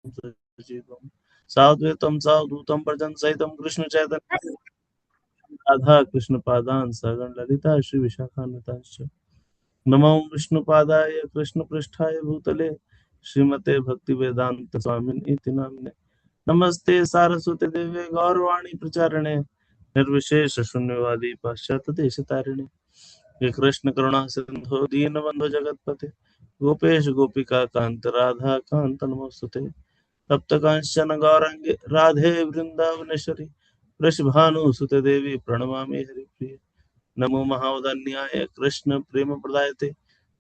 सजीवम् साद्वैतं सावधूतं भजन् सहितं कृष्ण चैतन्य राधा कृष्ण पादान् सगण ललिता श्री विशाखान्वितांश्च नमो विष्णुपादाय कृष्ण पृष्ठाय भूतले श्रीमते भक्ति वेदांत स्वामिने इति नामिने नमस्ते सारस्वती देवे गौरवाणी प्रचारिणे निर्विशेष शून्यवादी पाश्चात्य देशतारिणे हे कृष्ण करुणा सिंधु दीनबंधु जगतपते गोपेश गोपिका कांत राधा कांत नमोस्तुते तप्त कांचन गौरांगे राधे वृंदावनेश्वरी वृषभानुसुते देवी प्रणमामि हरिप्रिय नमो महावदन्याय कृष्ण प्रेम प्रदायते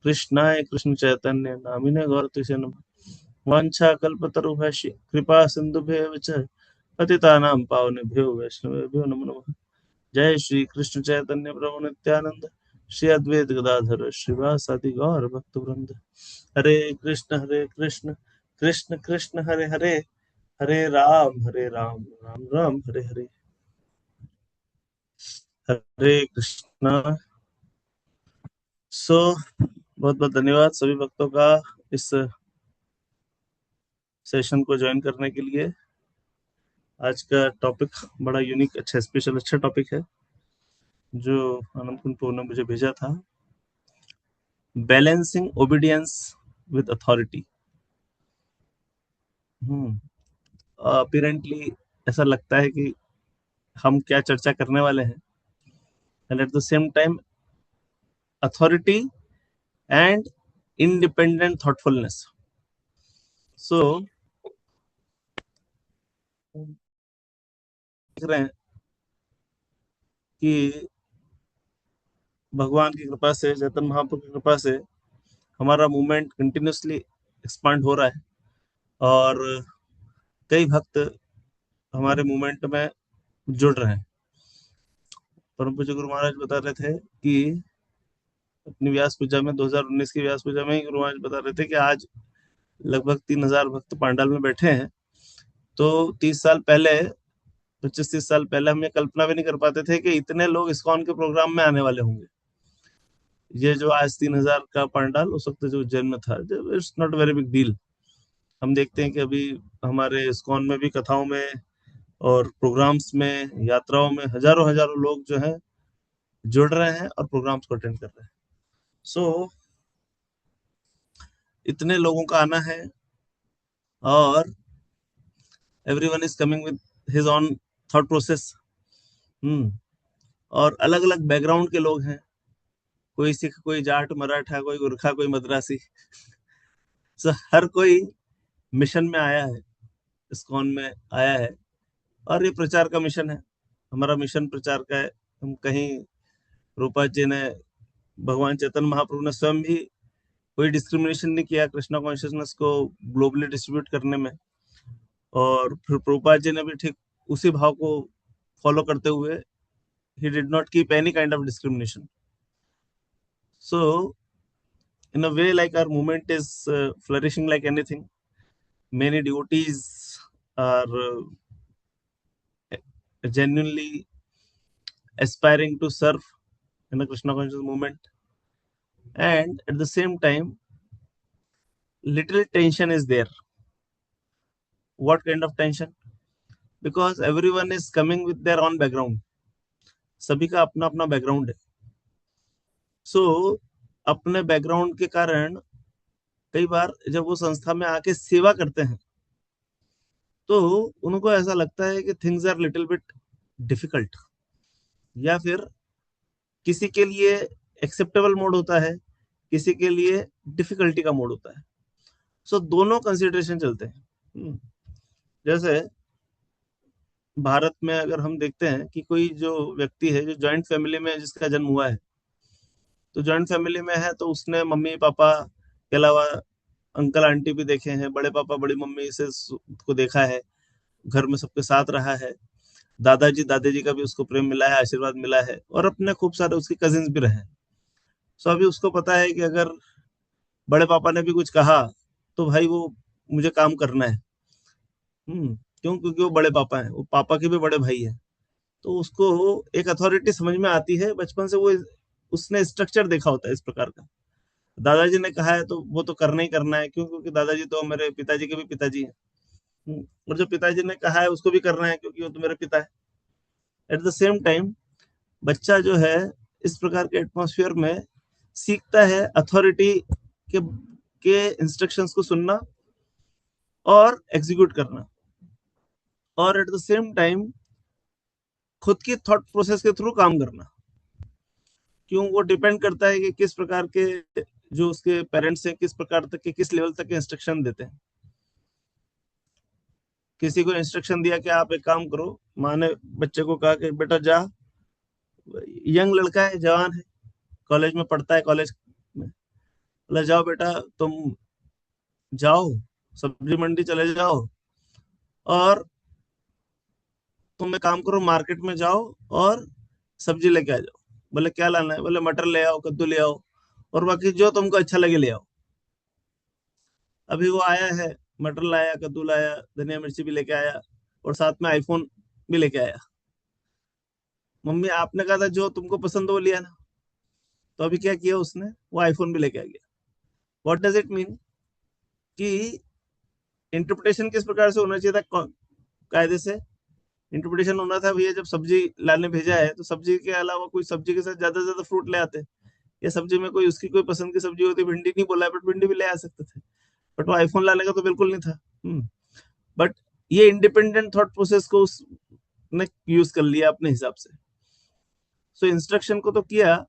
कृष्णाय कृष्ण चैतन्य नामिने गौरतिसे नमः वाञ्छा कल्पतरुभ्यश्च कृपा सिन्धुभ्यः च पतितानां पावनेभ्यो वैष्णवेभ्यो नमो नमः जय श्री कृष्ण चैतन्य प्रभु नित्यानंद श्री अद्वैत गदाधर श्रीवासादि गौर भक्त वृंद हरे कृष्ण कृष्ण कृष्ण हरे हरे हरे राम राम राम हरे हरे हरे कृष्णा। सो बहुत बहुत धन्यवाद सभी भक्तों का इस सेशन को ज्वाइन करने के लिए। आज का टॉपिक बड़ा यूनिक अच्छा स्पेशल अच्छा टॉपिक है जो आनंद कुंड ने मुझे भेजा था, बैलेंसिंग ओबीडियंस विद अथॉरिटी। अपीरेंटली ऐसा लगता है कि हम क्या चर्चा करने वाले हैं, and at the same time authority and independent thoughtfulness. So देख रहे हैं कि भगवान की कृपा से, चैतन्य महाप्रभु की कृपा से हमारा मूवमेंट कंटिन्यूसली एक्सपांड हो रहा है और कई भक्त हमारे मूवमेंट में जुड़ रहे हैं। परम पूज्य गुरु महाराज बता रहे थे कि अपनी व्यास पूजा में 2019 की व्यास पूजा में ही गुरु महाराज बता रहे थे कि आज लगभग 3,000 भक्त पांडाल में बैठे हैं। तो 30 साल पहले, 25-30 साल पहले हम ये कल्पना भी नहीं कर पाते थे कि इतने लोग इस्कॉन के प्रोग्राम में आने वाले होंगे। ये जो आज 3,000 का पंडाल उस वक्त जो उज्जैन में था, it's not very big deal. हम देखते हैं कि अभी हमारे इस्कॉन में भी कथाओं में और प्रोग्राम्स में, यात्राओं में हजारों हजारों लोग जो हैं जुड़ रहे हैं और प्रोग्राम्स को अटेंड कर रहे हैं। सो इतने लोगों का आना है और everyone is coming with his on thought process. और अलग अलग बैकग्राउंड के लोग हैं, कोई सिख, कोई जाट, मराठा, कोई गुरखा, कोई मद्रासी। सो हर कोई मिशन में आया है, इस्कॉन में आया है और ये प्रचार का मिशन है। हमारा मिशन प्रचार का है। हम कहीं, रूपा जी ने, भगवान चैतन्य महाप्रभु ने स्वयं भी कोई डिस्क्रिमिनेशन नहीं किया कृष्णा कॉन्शियसनेस को ग्लोबली डिस्ट्रीब्यूट करने में, और फिर प्रभुपाद जी ने भी ठीक उसी भाव को फॉलो करते हुए he did not keep any kind of discrimination. So in a way, like, our movement is flourishing like anything. Many devotees are genuinely aspiring to serve in the Krishna conscious movement, and at the same time little tension is there. What kind of tension? Because everyone is coming with their own background. सभी का अपना अपना background है। सो अपने background के कारण कई बार जब वो संस्था में आके सेवा करते हैं तो उनको ऐसा लगता है कि things are little bit difficult, या फिर किसी के लिए एक्सेप्टेबल मोड होता है, किसी के लिए डिफिकल्टी का मोड होता है। सो दोनों कंसिडरेशन चलते हैं। जैसे भारत में अगर हम देखते हैं कि कोई जो व्यक्ति है जो जॉइंट फैमिली में जिसका जन्म हुआ है, तो जॉइंट फैमिली में है तो उसने मम्मी पापा के अलावा अंकल आंटी भी देखे हैं, बड़े पापा बड़ी मम्मी से को देखा है, घर में सबके साथ रहा है, दादाजी दादी जी का भी उसको प्रेम मिला है, आशीर्वाद मिला है, और अपने खूब सारे उसके कजिन्स भी रहे हैं। सो अभी उसको पता है कि अगर बड़े पापा ने भी कुछ कहा तो भाई वो मुझे काम करना है। क्यों? क्योंकि वो बड़े पापा हैं, वो पापा के भी बड़े भाई हैं। तो उसको एक अथॉरिटी समझ में आती है, बचपन से वो उसने स्ट्रक्चर देखा होता है इस प्रकार का। दादाजी ने कहा है तो वो तो करना ही करना है। क्यों? क्योंकि दादाजी तो मेरे पिताजी के भी पिताजी हैं। और जो पिताजी ने कहा है उसको भी करना है क्योंकि वो तो मेरे पिता है। एट द सेम टाइम बच्चा जो है इस प्रकार के एटमॉस्फेयर में सीखता है अथॉरिटी के इंस्ट्रक्शंस को सुनना और एग्जीक्यूट करना, और एट द सेम टाइम खुद की थॉट प्रोसेस के थ्रू काम करना। क्यों? वो डिपेंड करता है कि किस प्रकार के जो उसके पेरेंट्स हैं किस प्रकार तक के, किस लेवल तक के इंस्ट्रक्शन देते हैं। किसी को इंस्ट्रक्शन दिया कि आप एक काम करो, माँ ने बच्चे को कहा कि बेटा जा, यंग लड़का है, जवान है, कॉलेज में पढ़ता है, कॉलेज में, बोला जाओ बेटा तुम जाओ सब्जी मंडी चले जाओ और तुम एक काम करो मार्केट में जाओ और सब्जी लेके आ जाओ। बोले क्या लाना है? बोले मटर ले आओ, कद्दू ले आओ और बाकी जो तुमको अच्छा लगे ले आओ। अभी वो आया है, मटर लाया, कद्दू लाया, धनिया मिर्ची भी लेके आया और साथ में आईफोन भी लेके आया। मम्मी आपने कहा था जो तुमको पसंद हो वो लिया ना। तो अभी क्या किया उसने? वो आईफोन भी लेके आ गया। What does it mean? कि इंटरप्रिटेशन किस प्रकार से होना चाहिए था कायदे से? इंटरप्रिटेशन होना था भैया जब सब्जी लाने भेजा है तो सब्जी के अलावा कोई सब्जी के साथ ज्यादा से ज्यादा फ्रूट ले आते, या सब्जी में कोई उसकी कोई पसंद की सब्जी होती, भिंडी नहीं बोला बट भिंडी भी ले आ सकते थे, बट वो आईफोन लाने का तो बिल्कुल नहीं था। बट ये इंडिपेंडेंट थॉट प्रोसेस को उसने यूज कर लिया अपने हिसाब से। सो इंस्ट्रक्शन को तो किया,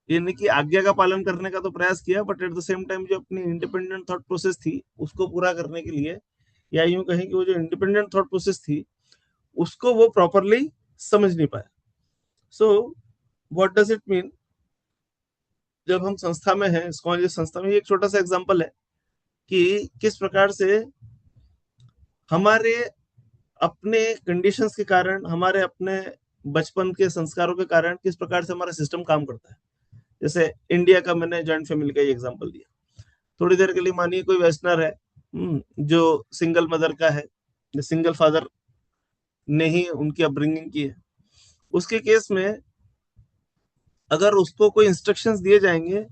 यानी कि आज्ञा का पालन करने का तो प्रयास किया, but at the same time जो अपनी इंडिपेंडेंट थॉट प्रोसेस थी उसको पूरा करने के लिए, या यूं कहें कि वो जो इंडिपेंडेंट थॉट प्रोसेस थी उसको वो प्रॉपरली समझ नहीं पाया। सो व्हाट डज इट मीन? जब हम संस्था में हैं, स्कॉलर संस्था में, एक छोटा सा एग्जांपल है कि किस प्रकार से हमारे अपने कंडीशंस के कारण, हमारे अपने बचपन के संस्कारों के कारण किस प्रकार से हमारा सिस्टम काम करता है। जैसे इंडिया का मैंने जॉइंट फैमिली का एग्जांपल दिया। थोड़ी देर के लिए मानिए कोई वेस्टनर है, जो सिंगल मदर का है, सिंगल फादर ने ही उनकी अपब्रिंगिंग की है। उसके केस में अगर उसको कोई इंस्ट्रक्शंस दिए जाएंगे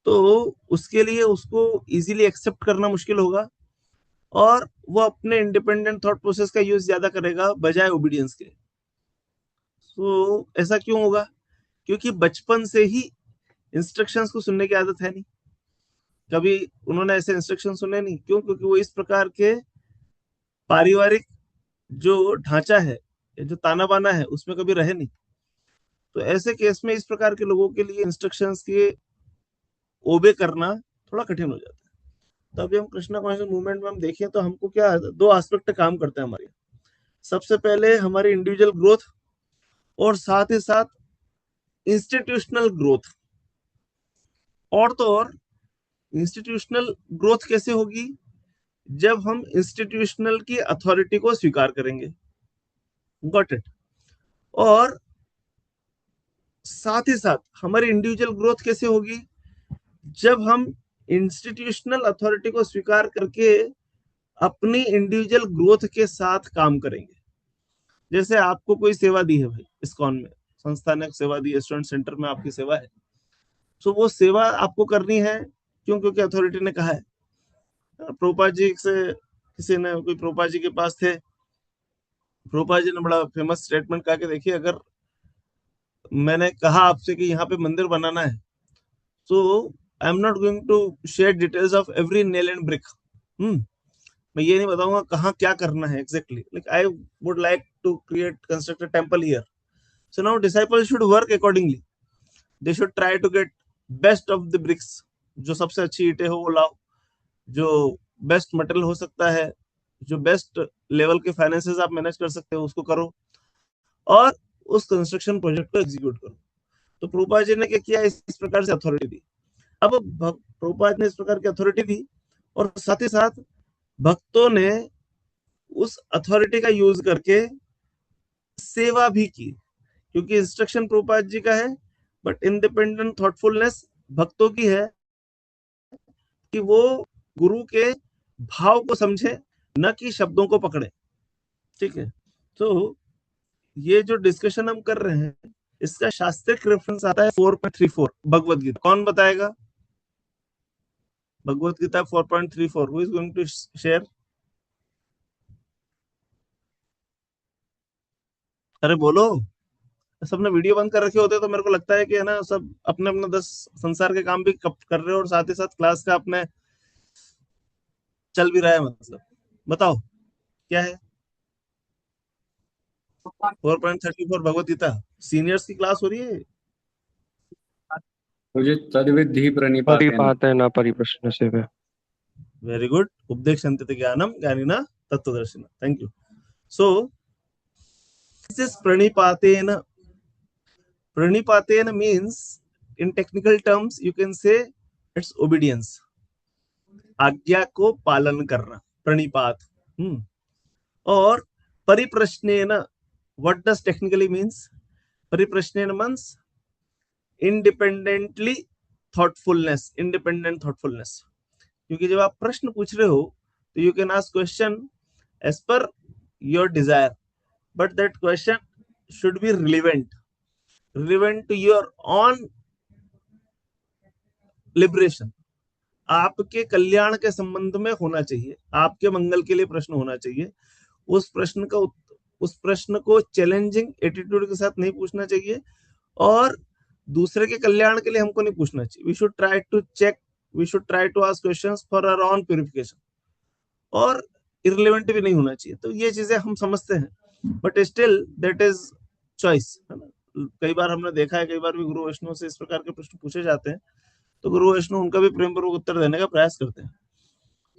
तो उसके लिए उसको इजीली एक्सेप्ट करना मुश्किल होगा और वो अपने इंडिपेंडेंट थॉट प्रोसेस का यूज ज्यादा करेगा बजाय ओबीडियंस के। तो ऐसा क्यों होगा? क्योंकि बचपन से ही इंस्ट्रक्शंस को सुनने की आदत है नहीं, कभी उन्होंने ऐसे इंस्ट्रक्शन सुने नहीं। क्यों? क्योंकि वो इस प्रकार के पारिवारिक जो ढांचा है, जो ताना बाना है, उसमें कभी रहे नहीं। तो ऐसे केस में इस प्रकार के लोगों के लिए इंस्ट्रक्शंस के ओबे करना थोड़ा कठिन हो जाता है। तो अभी हम कृष्णा कॉन्शियस मूवमेंट में हम देखें तो हमको क्या दो एस्पेक्ट काम करते हैं हमारे। सबसे पहले हमारी इंडिविजुअल ग्रोथ और साथ ही साथ इंस्टीट्यूशनल ग्रोथ। और तो और इंस्टीट्यूशनल ग्रोथ कैसे होगी? जब हम इंस्टीट्यूशनल की अथॉरिटी को स्वीकार करेंगे। Got it? और साथ ही साथ हमारी इंडिविजुअल ग्रोथ कैसे होगी? जब हम इंस्टीट्यूशनल अथॉरिटी को स्वीकार करके अपनी इंडिविजुअल ग्रोथ के साथ काम करेंगे। जैसे आपको कोई सेवा दी है भाई, इस्कॉन में संस्था ने सेवा दी है, स्टूडेंट सेंटर में आपकी सेवा है, तो वो सेवा आपको करनी है। क्यों? क्योंकि अथॉरिटी ने कहा है। प्रभुपाद जी से किसी ने, कोई प्रभुपाद जी के पास थे, प्रभुपाद जी ने बड़ा फेमस स्टेटमेंट कहा कि देखिए अगर मैंने कहा आपसे कि यहाँ पे मंदिर बनाना है, तो I am not going to share details of every nail and brick. मैं ये नहीं बताऊंगा कहाँ क्या करना है exactly, like I would like to create construct a temple here, so now disciple should work accordingly. They should try to get best of the bricks, जो सबसे अच्छी ईंटें हो वो लाओ, जो बेस्ट मटेरियल हो सकता है, जो बेस्ट लेवल के फाइनेंसेस आप मैनेज कर सकते हो उसको करो और उस कंस्ट्रक्शन प्रोजेक्ट को एग्जीक्यूट करो। तो प्रभुपाद जी ने क्या किया? इस प्रकार से अथॉरिटी दी। अब प्रभुपाद ने इस प्रकार की अथॉरिटी दी और साथ ही साथ भक्तों ने उस अथॉरिटी का यूज करके सेवा भी की, क्योंकि इंस्ट्रक्शन प्रभुपाद जी का है बट इंडिपेंडेंट थॉटफुलनेस भक्तों की है कि वो गुरु के भाव को समझे, न कि शब्दों को पकड़े। ठीक है? तो ये जो डिस्कशन हम कर रहे हैं इसका शास्त्रिक रेफरेंस आता है 4.34 भगवत गीता। कौन बताएगा? Bhagavad Gita 4.34, who is going to share? अरे बोलो। सबने वीडियो बंद कर रखे होते तो मेरे को लगता है कि है ना, सब अपने अपने 10 संसार के काम भी कर रहे हो और साथ ही साथ क्लास का अपने चल भी रहा है, मतलब बताओ क्या है? 4.34 भगवत गीता, सीनियर्स की क्लास हो रही है। मुझे तद्विधि प्रणिपातेन। परिपात है ना परिप्रश्न से वे। Very good. उपदेक्षन्ते ज्ञानम ज्ञानिना तत्वदर्शिना। Thank you. So this is प्रणिपातेन। प्रणिपातेन means in technical terms you can say it's obedience, आज्ञा को पालन करना, प्रणिपात। और परिप्रश्नेन, व्हाट डज टेक्निकली मीन्स? परिप्रश्नेन means independently thoughtfulness, independent thoughtfulness. क्योंकि जब आप प्रश्न पूछ रहे हो तो you can ask question as per your desire, but that question should be relevant to your own liberation. आपके कल्याण के संबंध में होना चाहिए, आपके मंगल के लिए प्रश्न होना चाहिए। उस प्रश्न को चैलेंजिंग एटीट्यूड के साथ नहीं पूछना चाहिए, और दूसरे के कल्याण के लिए हमको नहीं पूछना चाहिए। We should try to check, we should try to ask questions for our own purification, और इररिलेवेंट भी नहीं होना चाहिए। तो ये चीजें हम समझते हैं, but still that is choice, है ना। कई बार हमने देखा है, कई बार भी गुरु वैष्णव से इस प्रकार के प्रश्न पूछे जाते हैं, तो गुरु वैष्णव उनका भी प्रेम पूर्वक उत्तर देने का प्रयास करते हैं।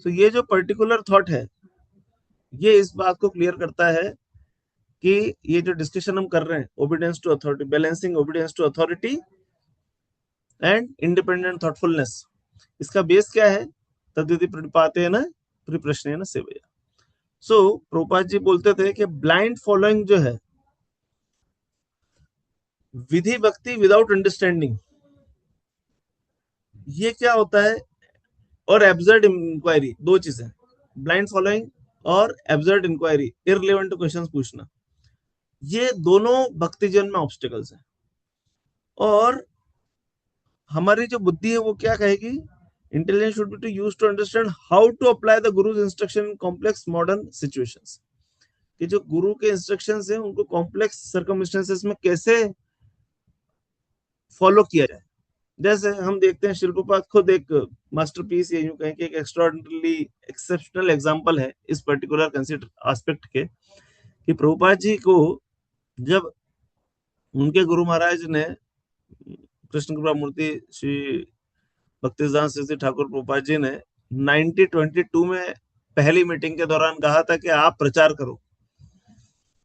तो ये जो पर्टिकुलर थॉट है, ये इस बात को क्लियर करता है कि ये जो डिस्कशन हम कर रहे हैं, obedience to authority, balancing obedience to authority and independent thoughtfulness, इसका बेस क्या है? तद्विधि प्रणिपातेन परिप्रश्नेन सेवया। सो प्रभुपाद जी बोलते थे कि ब्लाइंड फॉलोइंग जो है, विधि भक्ति विदाउट अंडरस्टैंडिंग, ये क्या होता है? और एब्सर्ड इंक्वायरी, दो चीजें, ब्लाइंड फॉलोइंग और एब्सर्ड इंक्वायरी, इररिलेवेंट क्वेश्चंस पूछना, ये दोनों भक्ति जीवन में ऑब्स्टिकल्स हैं। और हमारी जो बुद्धि है वो क्या कहेगी? Intelligence should be to use to understand how to apply the guru's instruction in complex modern situations. कि जो गुरु के इंस्ट्रक्शंस हैं उनको कॉम्प्लेक्स सर्कमस्टेंसेस में कैसे फॉलो किया जाए। जैसे हम देखते हैं, शिल्पपाद खुद एक मास्टरपीस, या यूं कहें कि एक एक्स्ट्राऑर्डिनरी एक्सेप्शनल एग्जांपल है इस पर्टिकुलर कंसीडर एस्पेक्ट के, कि प्रभुपाद जी को जब उनके गुरु महाराज ने, कृष्ण कृपा मूर्ति श्री भक्तिसिद्धांत सरस्वती ठाकुर प्रभुपाद जी ने 1922 में पहली मीटिंग के दौरान कहा था कि आप प्रचार करो,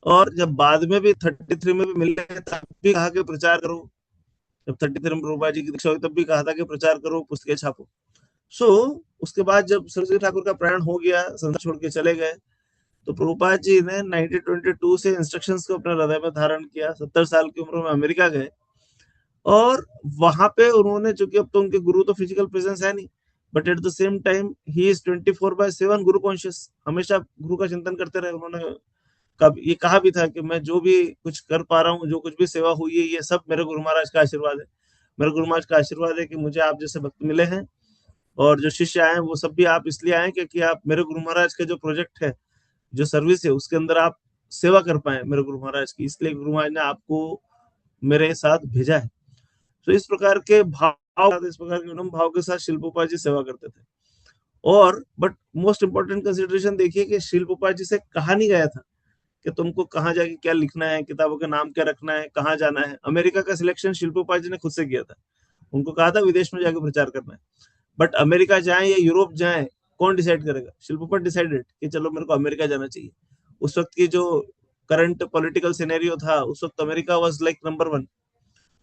और जब बाद में भी 33 में भी मिले तब भी कहा कि प्रचार करो। जब 33 में प्रभुपाद जी की दीक्षा हुई तब भी कहा था कि प्रचार करो, पुस्तकें छापो। सो उसके बाद जब सरस्वती ठाकुर का प्रयाण हो गया, संसार छोड़ के चले गए, तो प्रभुपाद जी ने 1922 से इंस्ट्रक्शंस को अपने हृदय में धारण किया। 70 साल की उम्र में अमेरिका गए, और वहां पे उन्होंने, चूंकि अब तो उनके गुरु तो फिजिकल प्रेजेंस है नहीं, but at the same time he is 24/7 Guru conscious, हमेशा गुरु का चिंतन करते रहे। उन्होंने कब ये कहा भी था कि मैं जो भी कुछ कर पा रहा हूँ, जो कुछ भी सेवा हुई है, ये सब मेरे गुरु महाराज का आशीर्वाद है। मेरे गुरु महाराज का आशीर्वाद है कि मुझे आप जैसे भक्त मिले हैं, और जो शिष्य आए हैं वो सब भी आप इसलिए आए क्योंकि आप मेरे गुरु महाराज का जो प्रोजेक्ट है, जो सर्विस है, उसके अंदर आप सेवा कर पाए मेरे गुरु महाराज की, इसलिए गुरु महाराज ने आपको मेरे साथ भेजा है। तो इस प्रकार के भाव, इस प्रकार के उन्नम भाव के साथ शिल्पोपा जी सेवा करते थे। और बट मोस्ट इंपॉर्टेंट कंसिडरेशन देखिए कि शिल्पोपा जी से कहा नहीं गया था कि तुमको कहाँ जाके क्या लिखना है, किताबों का नाम क्या रखना है, कहाँ जाना है। अमेरिका का सिलेक्शन शिल्पोपा जी ने खुद से किया था। उनको कहा था विदेश में जाके प्रचार करना है, बट अमेरिका जाए या यूरोप जाए, कौन डिसाइड करेगा? शिल्पोपा डिसाइडेड कि चलो मेरे को अमेरिका जाना चाहिए। उस वक्त की जो करंट पॉलिटिकल सिनेरियो था, उस वक्त अमेरिका वाज लाइक नंबर 1।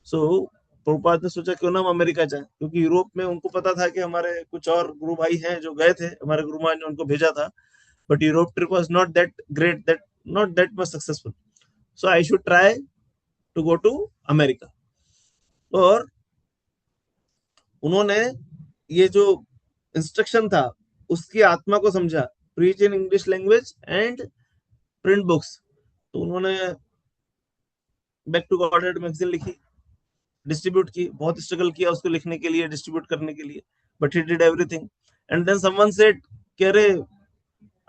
सो प्रभुपाद ने सोचा क्यों ना हम अमेरिका जाएं, क्योंकि यूरोप में उनको पता था कि हमारे कुछ और गुरु भाई हैं जो गए थे, हमारे गुरु महाराज ने उनको भेजा था, but Europe trip was not that great, that not that much successful. So I should try to go to America. और उन्होंने ये जो इंस्ट्रक्शन था उसकी आत्मा को समझा, preach in English language and print books. तो उन्होंने बैक टू गॉडहेड मैगजीन लिखी, डिस्ट्रीब्यूट की, बहुत स्ट्रगल किया उसको लिखने के लिए, डिस्ट्रीब्यूट करने के लिए, but he did everything. And then someone said कि अरे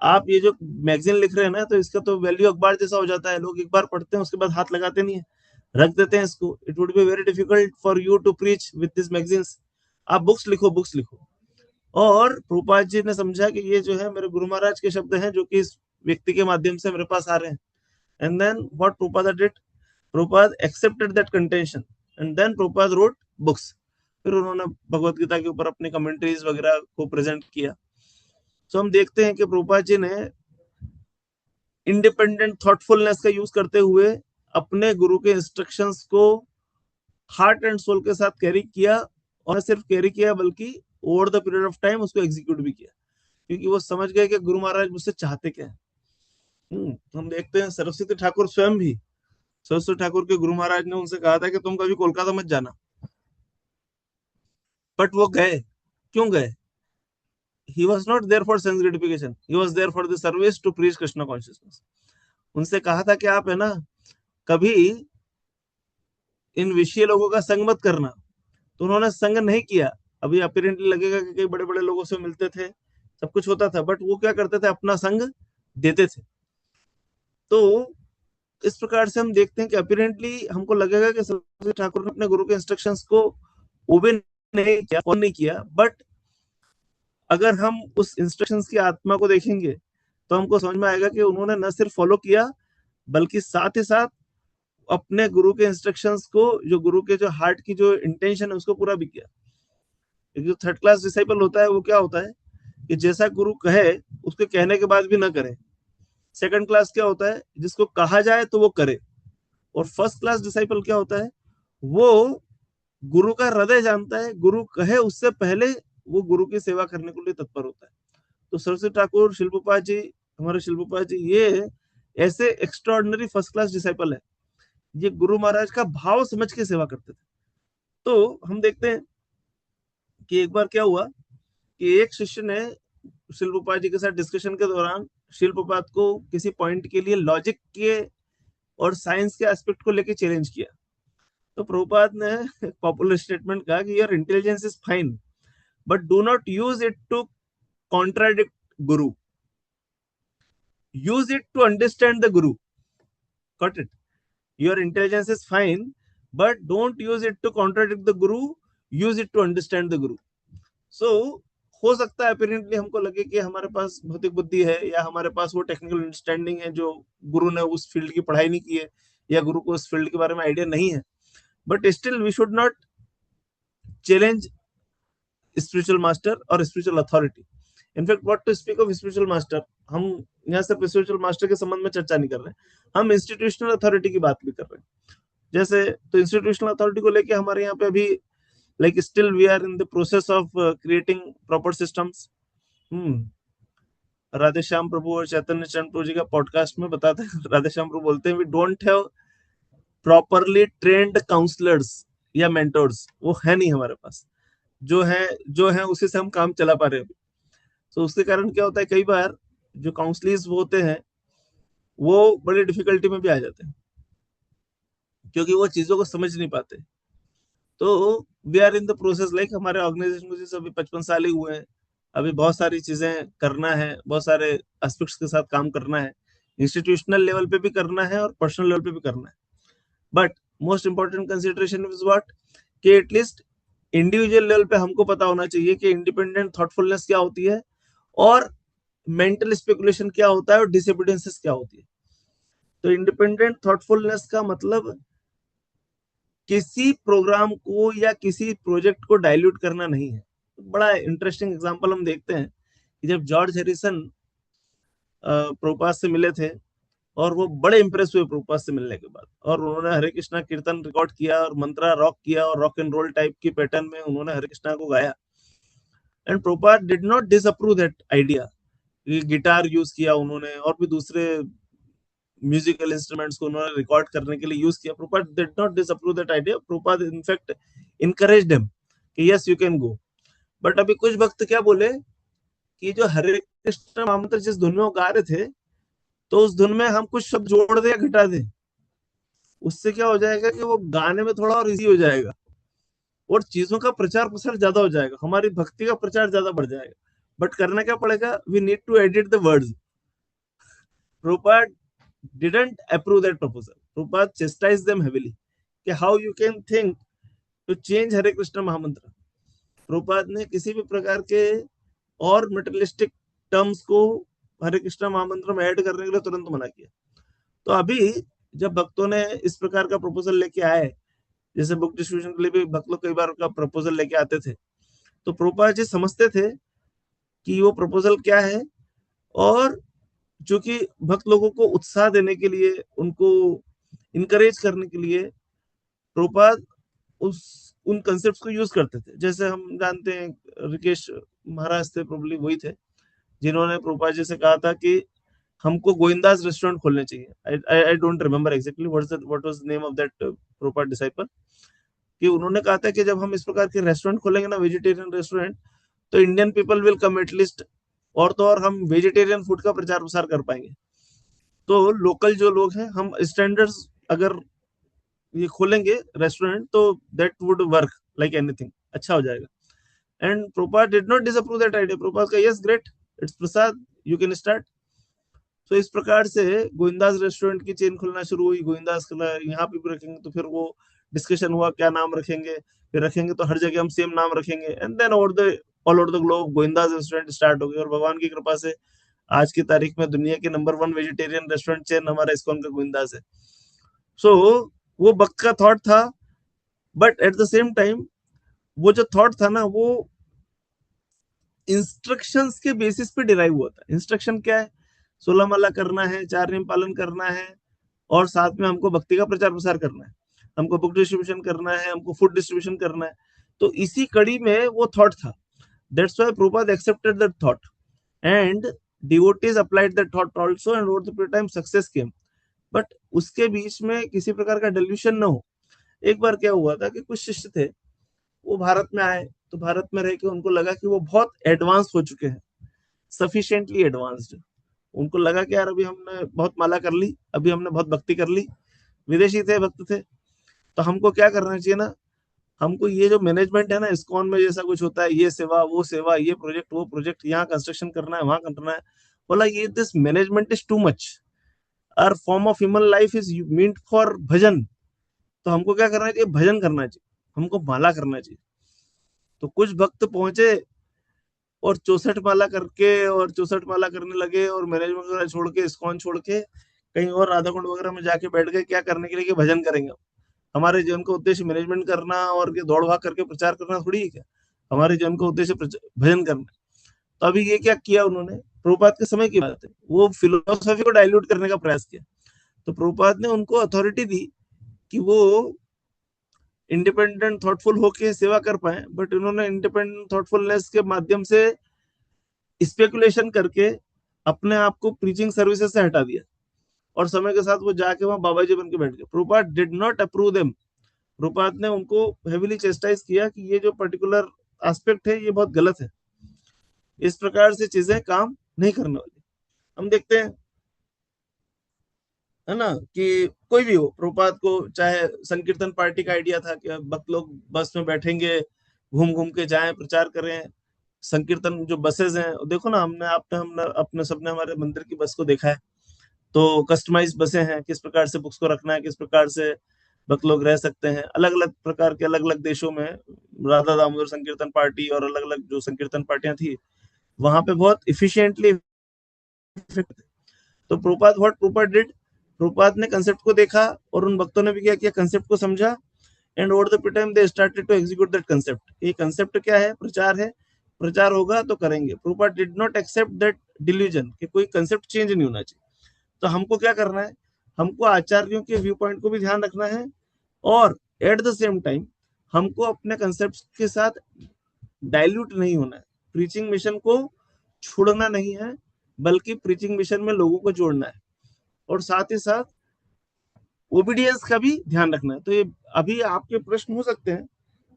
आप ये जो मैगजीन लिख रहे हैं ना, तो इसका तो वैल्यू अखबार जैसा हो जाता है, लोग एक बार पढ़ते हैं उसके बाद हाथ लगाते नहीं है, रख देते हैं इसको। It would be very difficult for you to preach with this magazines, आप बुक्स लिखो, बुक्स लिखो। और प्रभुपाद जी ने समझा कि ये जो है मेरे गुरु महाराज के शब्द हैं, जो कि इस व्यक्ति के माध्यम से मेरे पास आ रहे हैं। And then what Prabhupada did, Prabhupada accepted that contention and then Prabhupada wrote books. फिर उन्होंने भगवत गीता के ऊपर अपनी कमेंट्रीज वगैरह को प्रेजेंट किया। सो हम देखते हैं कि प्रभुपाद जी ने इंडिपेंडेंट थॉटफुलनेस का यूज करते हुए अपने गुरु के इंस्ट्रक्शंस को हार्ट एंड सोल के साथ कैरी किया, और सिर्फ कैरी किया बल्कि over the period of time उसको एग्जीक्यूट भी किया, क्योंकि वो समझ गए कि गुरु महाराज मुझसे चाहते क्या है। हम देखते हैं सरस्वती ठाकुर स्वयं भी, सरस्वती ठाकुर के गुरु महाराज ने उनसे कहा था कि तुम कभी कोलकाता मत जाना, बट वो गए। क्यों गए? he was not there for sense gratification, he was there for the service to preach Krishna consciousness। उनसे कहा था कि आप है ना कभी इन विषय लोगों का संग मत करना, तो उन्होंने संग नहीं किया। अभी अपीरेंटली लगेगा कि कई बड़े बड़े लोगों से मिलते थे, सब कुछ होता था, बट वो क्या करते थे, अपना संग देते थे। तो इस प्रकार से हम देखते हैं कि अपीरेंटली हमको लगेगा कि सरस्वती ठाकुर ने अपने गुरु के इंस्ट्रक्शंस को ओबे नहीं किया, फॉलो नहीं किया, बट अगर हम उस इंस्ट्रक्शंस की आत्मा को देखेंगे तो हमको समझ में आएगा कि उन्होंने न सिर्फ फॉलो किया, बल्कि साथ ही साथ अपने गुरु के इंस्ट्रक्शंस को, जो गुरु के जो हार्ट की जो इंटेंशन है उसको पूरा भी किया। एक जो थर्ड क्लास डिसाइपल होता है वो क्या होता है कि जैसा गुरु कहे उसके कहने के बाद भी ना करे। सेकंड क्लास क्या होता है, जिसको कहा जाए तो वो करे। और फर्स्ट क्लास डिसाइपल क्या होता है, वो गुरु का हृदय जानता है, गुरु कहे उससे पहले वो गुरु की सेवा करने के लिए तत्पर होता है। तो सरस्वती ठाकुर, शिलप्रपाद जी, हमारे शिलप्रपाद जी, ये ऐसे एक्स्ट्राऑर्डिनरी फर्स्ट क्लास डिसाइपल है, ये गुरु महाराज का भाव समझ के सेवा करते थे। तो हम देखते हैं कि एक बार क्या हुआ कि एक शिष्य ने शिलप्रपाद जी के साथ डिस्कशन के दौरान शिलप्रपाद को किसी पॉइंट के लिए लॉजिक के और साइंस के एस्पेक्ट को लेके चैलेंज किया। तो प्रभुपाद ने पॉपुलर स्टेटमेंट कहा कि your intelligence is fine, but do not use it to contradict guru, use it to understand the guru। Got it? Your intelligence is fine, but don't use it to contradict the guru, use it to understand the guru। So हो सकता है apparently हमको लगे कि हमारे पास भौतिक बुद्धि है, या हमारे पास वो टेक्निकल अंडरस्टैंडिंग है जो गुरु ने उस फील्ड की पढ़ाई नहीं की है, या गुरु को उस फील्ड के बारे में आइडिया नहीं है, but still we should not challenge spiritual master और spiritual authority. In fact what to speak of spiritual master, हम यहाँ सिर्फ स्पिरिचुअल मास्टर के संबंध में चर्चा नहीं कर रहे, हम इंस्टीट्यूशनल अथॉरिटी की बात भी कर रहे हैं। जैसे तो इंस्टीट्यूशनल अथॉरिटी को लेके हमारे यहाँ पे अभी like still we are in the process of creating proper systems. Radhe Shyam Prabhu और चैतन्य चरण प्रभु जी का पॉडकास्ट में बताते हैं, राधे श्याम प्रभु बोलते हैं, we don't have properly trained counsellors या मेंटोर्स, वो है नहीं हमारे पास। जो है उसी से हम काम चला पा रहे हैं। तो उसके कारण क्या होता है, कई बार जो काउंसलिंग होते हैं वो बड़ी डिफिकल्टी में भी आ जाते हैं, क्योंकि वो चीजों को समझ नहीं पाते। तो we are in the process, like हमारे ऑर्गेनाइजेशन को जैसे अभी 55 साल ही हुए हैं, अभी बहुत सारी चीजें करना है, बहुत सारे एस्पेक्ट्स के साथ काम करना है, इंस्टीट्यूशनल लेवल पे भी करना है और पर्सनल लेवल पे भी करना है। But most important consideration is what, कि एटलीस्ट इंडिविजुअल लेवल पे हमको पता होना चाहिए कि इंडिपेंडेंट थॉटफुलनेस क्या होती है, और मेंटल स्पेकुलेशन क्या होता है, और डिसोबीडियंसेस क्या होती है। तो इंडिपेंडेंट थॉटफुलनेस का मतलब किसी प्रोग्राम को या किसी प्रोजेक्ट को डाइल्यूट करना नहीं है। बड़ा इंटरेस्टिंग एग्जांपल हम देखते हैं कि जब जॉर्ज हैरिसन प्रभुपाद से मिले थे, और वो बड़े इंप्रेस हुए प्रभुपाद से मिलने के बाद, और उन्होंने हरे कृष्णा कीर्तन रिकॉर्ड किया और मंत्रा रॉक किया, और रॉक एंड रोल टाइप की पैटर्न में उन्होंने हरे कृष्णा को गाया। And Prabhupada did not disapprove that idea. Guitar use किया उन्होंने, और भी दूसरे म्यूजिकल इंस्ट्रूमेंट्स को उन्होंने रिकॉर्ड करने के लिए यूज किया। Prabhupada did not disapprove that idea, Prabhupada in fact encouraged him कि yes you can go. But अभी कुछ भक्त क्या बोले कि जो हरे कृष्ण महामंत्र जिस धुन में वो गा रहे थे, तो उस धुन में हम कुछ शब्द जोड़ दे या घटा दे, उससे क्या हो जाएगा कि वो गाने में थोड़ा और इजी हो जाएगा, और चीजों का प्रचार प्रसार ज्यादा हो जाएगा, हमारी भक्ति का प्रचार ज्यादा बढ़ जाएगा। बट करना क्या पड़ेगा, we need to edit the words. Prabhupada didn't approve that proposal. Prabhupada chastised them heavily. कि how you can think to change हरे कृष्ण महामंत्र. प्रभुपाद ने किसी भी प्रकार के और मटेरियलिस्टिक टर्म्स को हरे कृष्ण महामंत्र में ऐड करने के लिए तुरंत मना किया. तो अभी जब भक्तों ने इस प्रकार का प्रपोजल लेके आए, जैसे बुक डिस्ट्रीब्यूशन के लिए भी भक्त लोग कई बार का प्रपोजल लेके आते थे, तो प्रभुपाद जी समझते थे कि वो प्रपोजल क्या है, और चूंकि भक्त लोगों को उत्साह देने के लिए, उनको इनकरेज करने के लिए प्रभुपाद उस उन कंसेप्ट को यूज करते थे. जैसे हम जानते हैं ऋषिकेश महाराज थे, प्रोबब्ली वही थे जिन्होंने प्रभुपाद जी से कहा था कि हमको गोविंदास रेस्टोरेंट खोलने चाहिए. I don't remember exactly what was name of that Prabhupada disciple. कि उन्होंने कहा था कि जब हम इस प्रकार के रेस्टोरेंट खोलेंगे ना, वेजिटेरियन रेस्टोरेंट, तो Indian people will come at least, और तो और हम वेजिटेरियन फूड का प्रचार प्रसार कर पाएंगे. तो लोकल जो लोग हैं, हम स्टैंडर्ड्स अगर ये खोलेंगे रेस्टोरेंट, तो that would work like anything, अच्छा हो जाएगा. And Prabhupada did not disapprove that idea. Prabhupada का yes great, it's prasad, you can start. तो इस प्रकार से गोविंदास रेस्टोरेंट की चेन खुलना शुरू हुई. गोविंदास यहाँ पे भी रखेंगे, तो फिर वो डिस्कशन हुआ क्या नाम रखेंगे. फिर रखेंगे तो हर जगह हम सेम नाम रखेंगे. And then all over the globe Govinda's restaurant start हो गए. और भगवान की कृपा से आज की तारीख में दुनिया के नंबर 1 वेजिटेरियन रेस्टोरेंट चेन हमारा इस्कॉन का गोविंदास है. सो वो भक्त का थॉट था, but at the same time वो जो थॉट था ना, वो इंस्ट्रक्शंस के बेसिस पे डिराइव हुआ था. इंस्ट्रक्शन क्या है, 16 माला करना है, 4 नियम पालन करना है, और साथ में हमको भक्ति का प्रचार प्रसार करना है, हमको बुक डिस्ट्रीब्यूशन करना है, हमको फूड डिस्ट्रीब्यूशन करना है. तो इसी कड़ी में वो थॉट था. That's why Prabhupada accepted that thought and devotees applied that thought also, and over the period time success came. But उसके बीच में किसी प्रकार का डिल्यूशन न हो. एक बार क्या हुआ था कि कुछ शिष्य थे, वो भारत में आए, तो भारत में रह के उनको लगा कि वो बहुत एडवांस हो चुके हैं, सफिशिएंटली एडवांस्ड. उनको लगा कि यार अभी हमने बहुत माला कर ली, अभी हमने बहुत भक्ति कर ली, विदेशी थे, भक्त थे, तो हमको क्या करना चाहिए ना, हमको ये जो मैनेजमेंट है ना इस्कॉन में, जैसा कुछ होता है, ये सेवा, ये प्रोजेक्ट, वो प्रोजेक्ट, यहाँ कंस्ट्रक्शन करना है, वहां करना है. बोला ये this management is too much. Our form of human life is meant for bhajan. तो हमको क्या करना चाहिए, भजन करना चाहिए, हमको माला करना चाहिए. तो कुछ भक्त पहुंचे और 64 माला करके, और 64 माला करने लगे, और मैनेजमेंट वगैरह छोड़ के, इस्कॉन छोड़ के कहीं और राधा कुंड वगैरह में जाके बैठ गए. क्या करने के लिए, कि भजन करेंगे. हमारे जीवन का उद्देश्य मैनेजमेंट करना और ये दौड़ भाग करके प्रचार करना थोड़ी है क्या. हमारे जीवन का उद्देश्य भजन करना. तो अभी ये क्या किया उन्होंने, प्रभुपाद के समय की बात है, वो फिलोसफी को डाइल्यूट करने का प्रयास किया. तो प्रभुपाद ने उनको अथॉरिटी दी कि वो इंडिपेंडेंट थॉटफुल होके सेवा कर पाए. बट उन्होंने इंडिपेंडेंट थॉटफुलनेस के माध्यम से स्पेकुलेशन करके अपने आप को प्रीचिंग सर्विसेज से हटा दिया, और समय के साथ वो जाके वहां बाबा जी बन के बैठ गए. Prabhupada did not approve them. Prabhupada ने उनको हेविली चेस्टाइज किया कि ये जो पर्टिकुलर एस्पेक्ट है, ये बहुत गलत है, इस प्रकार से चीजें काम नहीं करने वाली. हम देखते हैं, है ना, कि कोई भी हो, प्रभुपाद को चाहे संकीर्तन पार्टी का आइडिया था कि भक्त लोग बस में बैठेंगे, घूम घूम के जाएं, प्रचार करें. संकीर्तन जो बसेस हैं, देखो ना, हमने अपने सबने हमारे मंदिर की बस को देखा है. तो कस्टमाइज बसें हैं, किस प्रकार से बुक्स को रखना है, किस प्रकार से भक्त लोग रह सकते हैं. अलग अलग प्रकार के अलग अलग देशों में राधा दामोदर संकीर्तन पार्टी और अलग अलग जो संकीर्तन पार्टियां थी, वहां पे बहुत इफिशियंटली. तो प्रोपाद डिड, प्रोपाद ने कंसेप्ट को देखा, और उन भक्तों ने भी क्या किया, कंसेप्ट को समझा. And over the time they started to execute that concept. ये कंसेप्ट क्या है, प्रचार है, प्रचार होगा तो करेंगे. Prabhupada did not accept that delusion कि कोई कंसेप्ट चेंज नहीं होना चाहिए. तो हमको क्या करना है, हमको आचार्यों के व्यू पॉइंट को भी ध्यान रखना है, और एट द सेम टाइम हमको अपने कंसेप्ट के साथ डाइल्यूट नहीं होना है. प्रीचिंग मिशन को छोड़ना नहीं है, बल्कि प्रीचिंग मिशन में लोगों को जोड़ना है, और साथ ही साथ ओबीडियंस का भी ध्यान रखना है. तो ये अभी आपके प्रश्न हो सकते हैं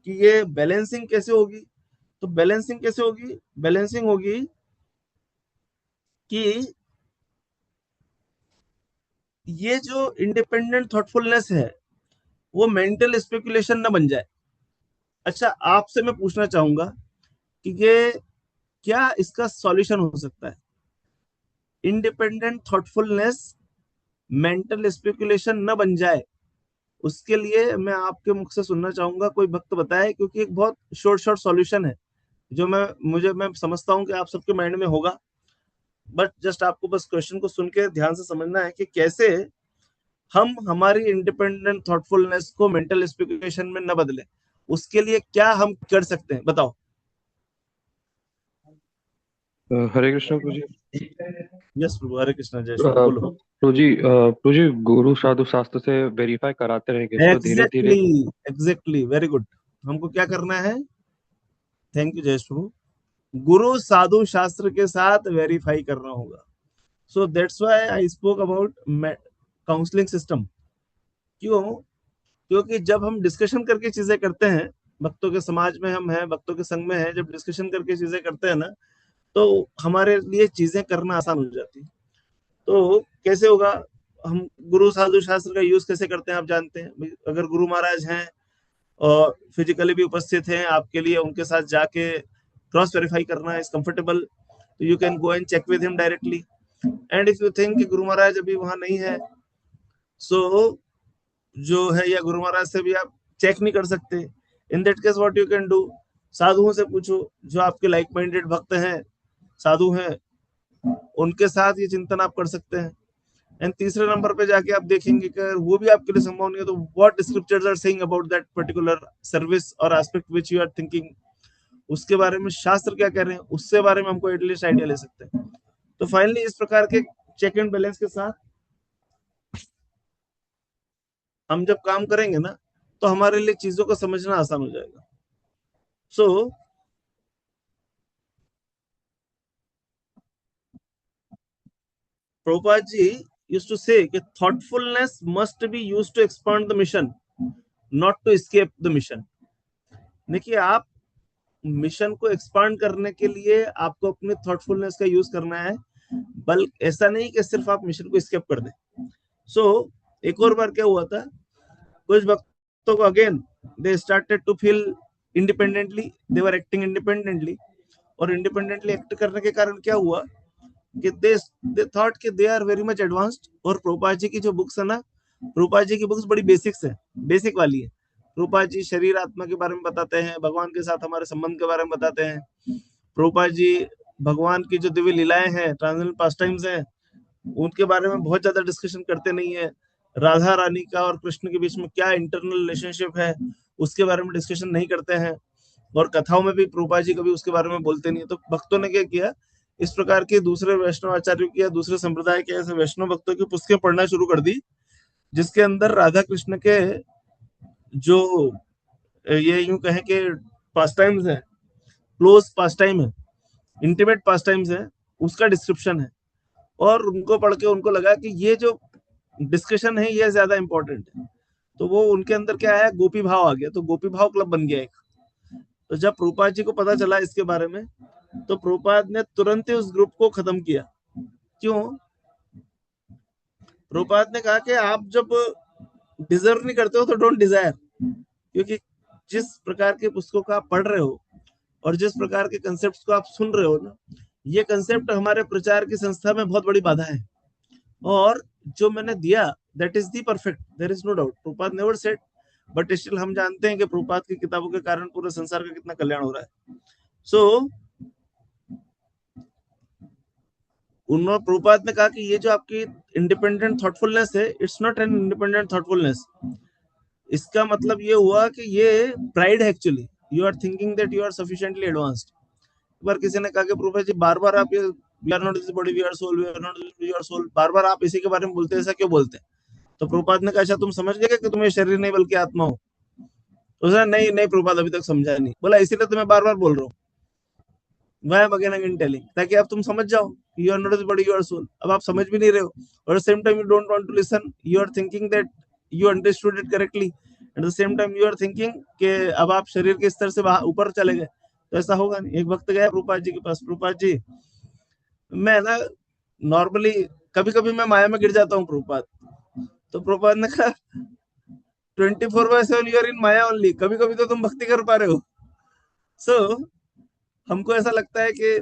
कि ये बैलेंसिंग कैसे होगी. तो बैलेंसिंग कैसे होगी, बैलेंसिंग होगी कि ये जो इंडिपेंडेंट थॉटफुलनेस है, वो मेंटल स्पेकुलेशन ना बन जाए. अच्छा, आपसे मैं पूछना चाहूंगा कि ये क्या इसका सॉल्यूशन हो सकता है? इंडिपेंडेंट थॉटफुलनेस मेंटल स्पेकुलेशन न बन जाए, उसके लिए मैं आपके मुख से सुनना चाहूंगा, कोई भक्त बताए, क्योंकि एक बहुत शॉर्ट शॉर्ट सॉल्यूशन है जो मैं समझता हूं कि आप सबके माइंड में होगा, बट जस्ट आपको बस क्वेश्चन को सुन के ध्यान से समझना है कि कैसे हम हमारी इंडिपेंडेंट थॉटफुलनेस को मेंटल स्पेकुलेशन में न बदले, उसके लिए क्या हम कर सकते हैं, बताओ। हरे कृष्ण प्रभु जी। यस प्रभु, हरे कृष्णा, जय श्री, बोलो। प्रभु जी, गुरु साधु शास्त्र से वेरीफाई कराते रहेंगे तो धीरे धीरे। Exactly, exactly, very good. हमको क्या करना है? थैंक यू जय प्रभु। गुरु साधु शास्त्र के साथ वेरीफाई करना होगा। So that's why I spoke about counselling system. क्यों? क्योंकि जब हम डिस्कशन करके चीजें करते हैं, भक्तों के समाज में हम हैं, भक्तों के संग में हैं, जब डिस्कशन करके चीजें करते हैं ना, तो हमारे लिए चीजें करना आसान हो जाती है। तो कैसे होगा? हम गुरु साधु शास्त्र का यूज कैसे करते हैं आप जानते हैं। अगर गुरु महाराज हैं और फिजिकली भी उपस्थित हैं आपके लिए, उनके साथ जाके क्रॉस वेरीफाई करना इज कंफर्टेबल, तो you can go and check with him directly. And if you think कि गुरु महाराज अभी वहां नहीं है, सो जो है, या गुरु महाराज से भी आप चेक नहीं कर सकते, इन that case what you can do, साधुओं से पूछो जो आपके लाइक माइंडेड भक्त हैं, साधु हैं, उनके साथ ये चिंतन आप कर सकते हैं। एंड तीसरे नंबर पे जाके आप देखेंगे कि वो भी आपके लिए संभव नहीं है, तो what scriptures are saying about that particular service और aspect which you are thinking, उसके बारे में शास्त्र क्या कह रहे हैं, उससे बारे में हमको एटलीस्ट आइडिया ले सकते हैं। तो फाइनली इस प्रकार के चेक एंड बैलेंस के साथ हम जब काम करेंगे ना, तो हमारे लिए चीजों को समझना आसान हो जाएगा। सो Prabhupada ji used to say that thoughtfulness must be used to expand the mission, not to escape the mission. देखिए, आप मिशन को एक्सपांड करने के लिए आपको अपने थॉटफुलनेस का यूज करना है, बल्कि ऐसा नहीं कि सिर्फ आप मिशन को स्केप कर दें। सो एक और बार क्या हुआ था, कुछ भक्तों को again they started to feel independently, they were acting independently, और इंडिपेंडेंटली एक्ट करने के कारण क्या हुआ कि दे थॉट कि they are very much advanced. और प्रभुपाद जी की जो बुक्स है ना, प्रभुपाद जी की बुक्स बड़ी बेसिक्स है, बेसिक वाली है। प्रभुपाद जी शरीर आत्मा के बारे में बताते हैं, भगवान के साथ हमारे संबंध के बारे में बताते हैं। प्रभुपाद जी भगवान की जो दिव्य लीलाएं हैं, ट्रांसेंडेंटल पास टाइम्स हैं, उनके बारे में बहुत ज्यादा डिस्कशन करते नहीं है। राधा रानी का और कृष्ण के बीच में क्या इंटरनल रिलेशनशिप है, उसके बारे में डिस्कशन नहीं करते हैं। और कथाओं में भी प्रभुपाद जी कभी उसके बारे में बोलते नहीं है। तो भक्तों ने क्या किया, इस प्रकार के दूसरे वैष्णव आचार्यों की या दूसरे संप्रदाय के ऐसे वैष्णव भक्तों की पुस्तकें पढ़ना शुरू कर दी, जिसके अंदर राधा कृष्ण के जो ये यूं कहें कि पास टाइम्स है, क्लोज पास टाइम है, इंटीमेट पास टाइम्स है, उसका डिस्क्रिप्शन है। और उनको पढ़ के उनको लगा कि ये जो डिस्कशन है ये ज्यादा इंपॉर्टेंट है। तो वो उनके अंदर क्या है, गोपी भाव आ गया, तो गोपी भाव क्लब बन गया एक। तो जब प्रभुपाद जी को पता चला इसके बारे में, तो प्रभुपाद ने तुरंत ही उस ग्रुप को खत्म किया। क्यों? प्रभुपाद ने कहा कि आप जब डिजर्व नहीं करते हो तो डोंट डिजायर, क्योंकि जिस प्रकार के पुस्तकों को आप पढ़ रहे हो और जिस प्रकार के कंसेप्ट को आप सुन रहे हो ना, ये कंसेप्ट हमारे प्रचार की संस्था में बहुत बड़ी बाधा है। और जो मैंने दिया that is the perfect, there is no doubt, Prabhupada never said, but still हम जानते हैं कि प्रभुपाद की किताबों के कारण पूरे संसार का कितना कल्याण हो रहा है। सो उन्होंने प्रभुपाद ने कहा कि ये जो आपकी इंडिपेंडेंट थॉटफुलनेस है, it's not an independent thoughtfulness. इसका मतलब ये हुआ कि ये प्राइड है actually, you are thinking that you are sufficiently advanced. एक बार किसी ने कहा कि प्रभुपाद जी बार बार आप ये we are not this body we are soul, we are not we are soul, बार बार आप इसी के बारे में बोलते हैं, ऐसा क्यों बोलते हैं? तो प्रभुपाद ने कहा, अच्छा तुम समझ गए कि तुम्हें शरीर नहीं बल्कि आत्मा हो? तो उसने नहीं नहीं प्रभुपाद अभी तक समझा नहीं। बोला इसीलिए तुम्हें बार बार बोल रहा हूँ, why am again again telling, ताकि आप तुम समझ जाओ you are not this body you are soul. अब आप समझ भी नहीं रहे हो, और same time you don't want to listen, you are thinking that you understood it correctly, at the same time you are thinking कि अब आप शरीर के स्तर से ऊपर चले गए। तो ऐसा होगा नहीं। एक वक्त गया प्रभुपाद जी के पास, प्रभुपाद जी मैं ना नॉर्मली कभी कभी मैं माया में गिर जाता हूँ प्रभुपाद। तो प्रभुपाद ने कहा 24/7 you are in maya only, कभी कभी तो तुम भक्ति कर पा रहे हो। सो हमको ऐसा लगता है कि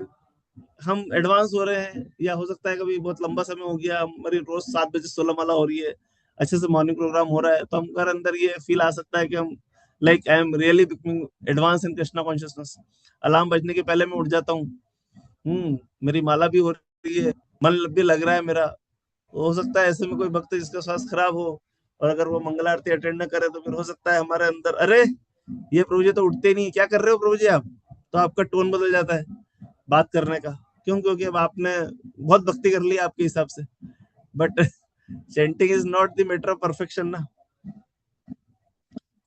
हम एडवांस हो रहे हैं, या हो सकता है कभी बहुत लंबा समय हो गया, हमारी रोज 7 बजे 16 माला हो रही है, अच्छे से मॉर्निंग प्रोग्राम हो रहा है, तो हमारे अंदर ये फील आ सकता है कि हम like I am really becoming advance in Krishna consciousness. Alarm बजने के पहले मैं उठ जाता हूँ, मेरी माला भी हो रही है, मन भी लग रहा है मेरा। हो सकता है ऐसे में कोई भक्त जिसका स्वास्थ्य खराब हो, और अगर वो मंगल आरती अटेंड न करे, तो फिर हो सकता है हमारे अंदर, अरे ये प्रभु जी तो उठते नहीं, क्या कर रहे हो प्रभु जी आप, तो आपका टोन बदल जाता है बात करने का। क्यों? क्योंकि अब आपने बहुत भक्ति कर ली आपके हिसाब से। But chanting is not the matter of perfection ना।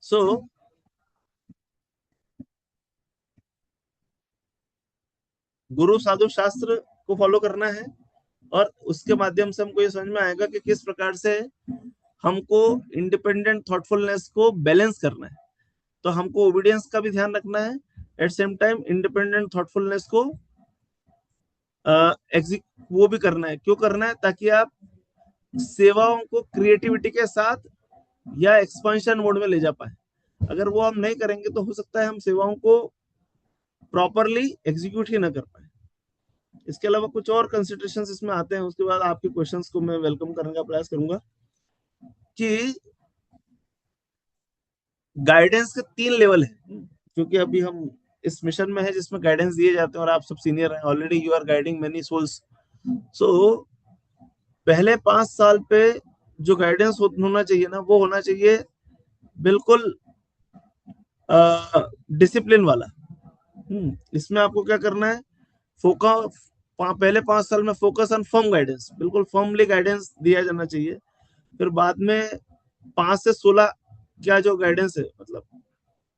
सो गुरु साधु शास्त्र को फॉलो करना है, और उसके माध्यम से हमको ये समझ में आएगा कि किस प्रकार से हमको इंडिपेंडेंट थॉटफुलनेस को बैलेंस करना है। तो हमको ओबीडियंस का भी ध्यान रखना है, at same time independent thoughtfulness को वो भी करना है। क्यों करना है? ताकि आप सेवाओं को क्रिएटिविटी के साथ या एक्सपेंशन मोड में ले जा पाए। अगर वो हम नहीं करेंगे तो हो सकता है हम सेवाओं को प्रॉपरली एग्जीक्यूट ही ना कर पाए। इसके अलावा कुछ और कंसिडरेशंस इसमें आते हैं, उसके बाद आपके क्वेश्चंस को मैं वेलकम करने का प्रयास करूंगा। कि गाइडेंस के 3 लेवल है, क्योंकि अभी हम इस मिशन में है जिसमें गाइडेंस दिए जाते हैं, और आप सब सीनियर हैं, already you are guiding many souls. So पहले 5 साल पे जो गाइडेंस होना चाहिए ना, वो होना चाहिए बिल्कुल डिसिप्लिन वाला। इसमें आपको क्या करना है, पहले 5 साल में फोकस ऑन फर्म गाइडेंस, बिल्कुल फर्मली गाइडेंस दिया जाना चाहिए। फिर बाद में 5 से 16 क्या जो गाइडेंस है, मतलब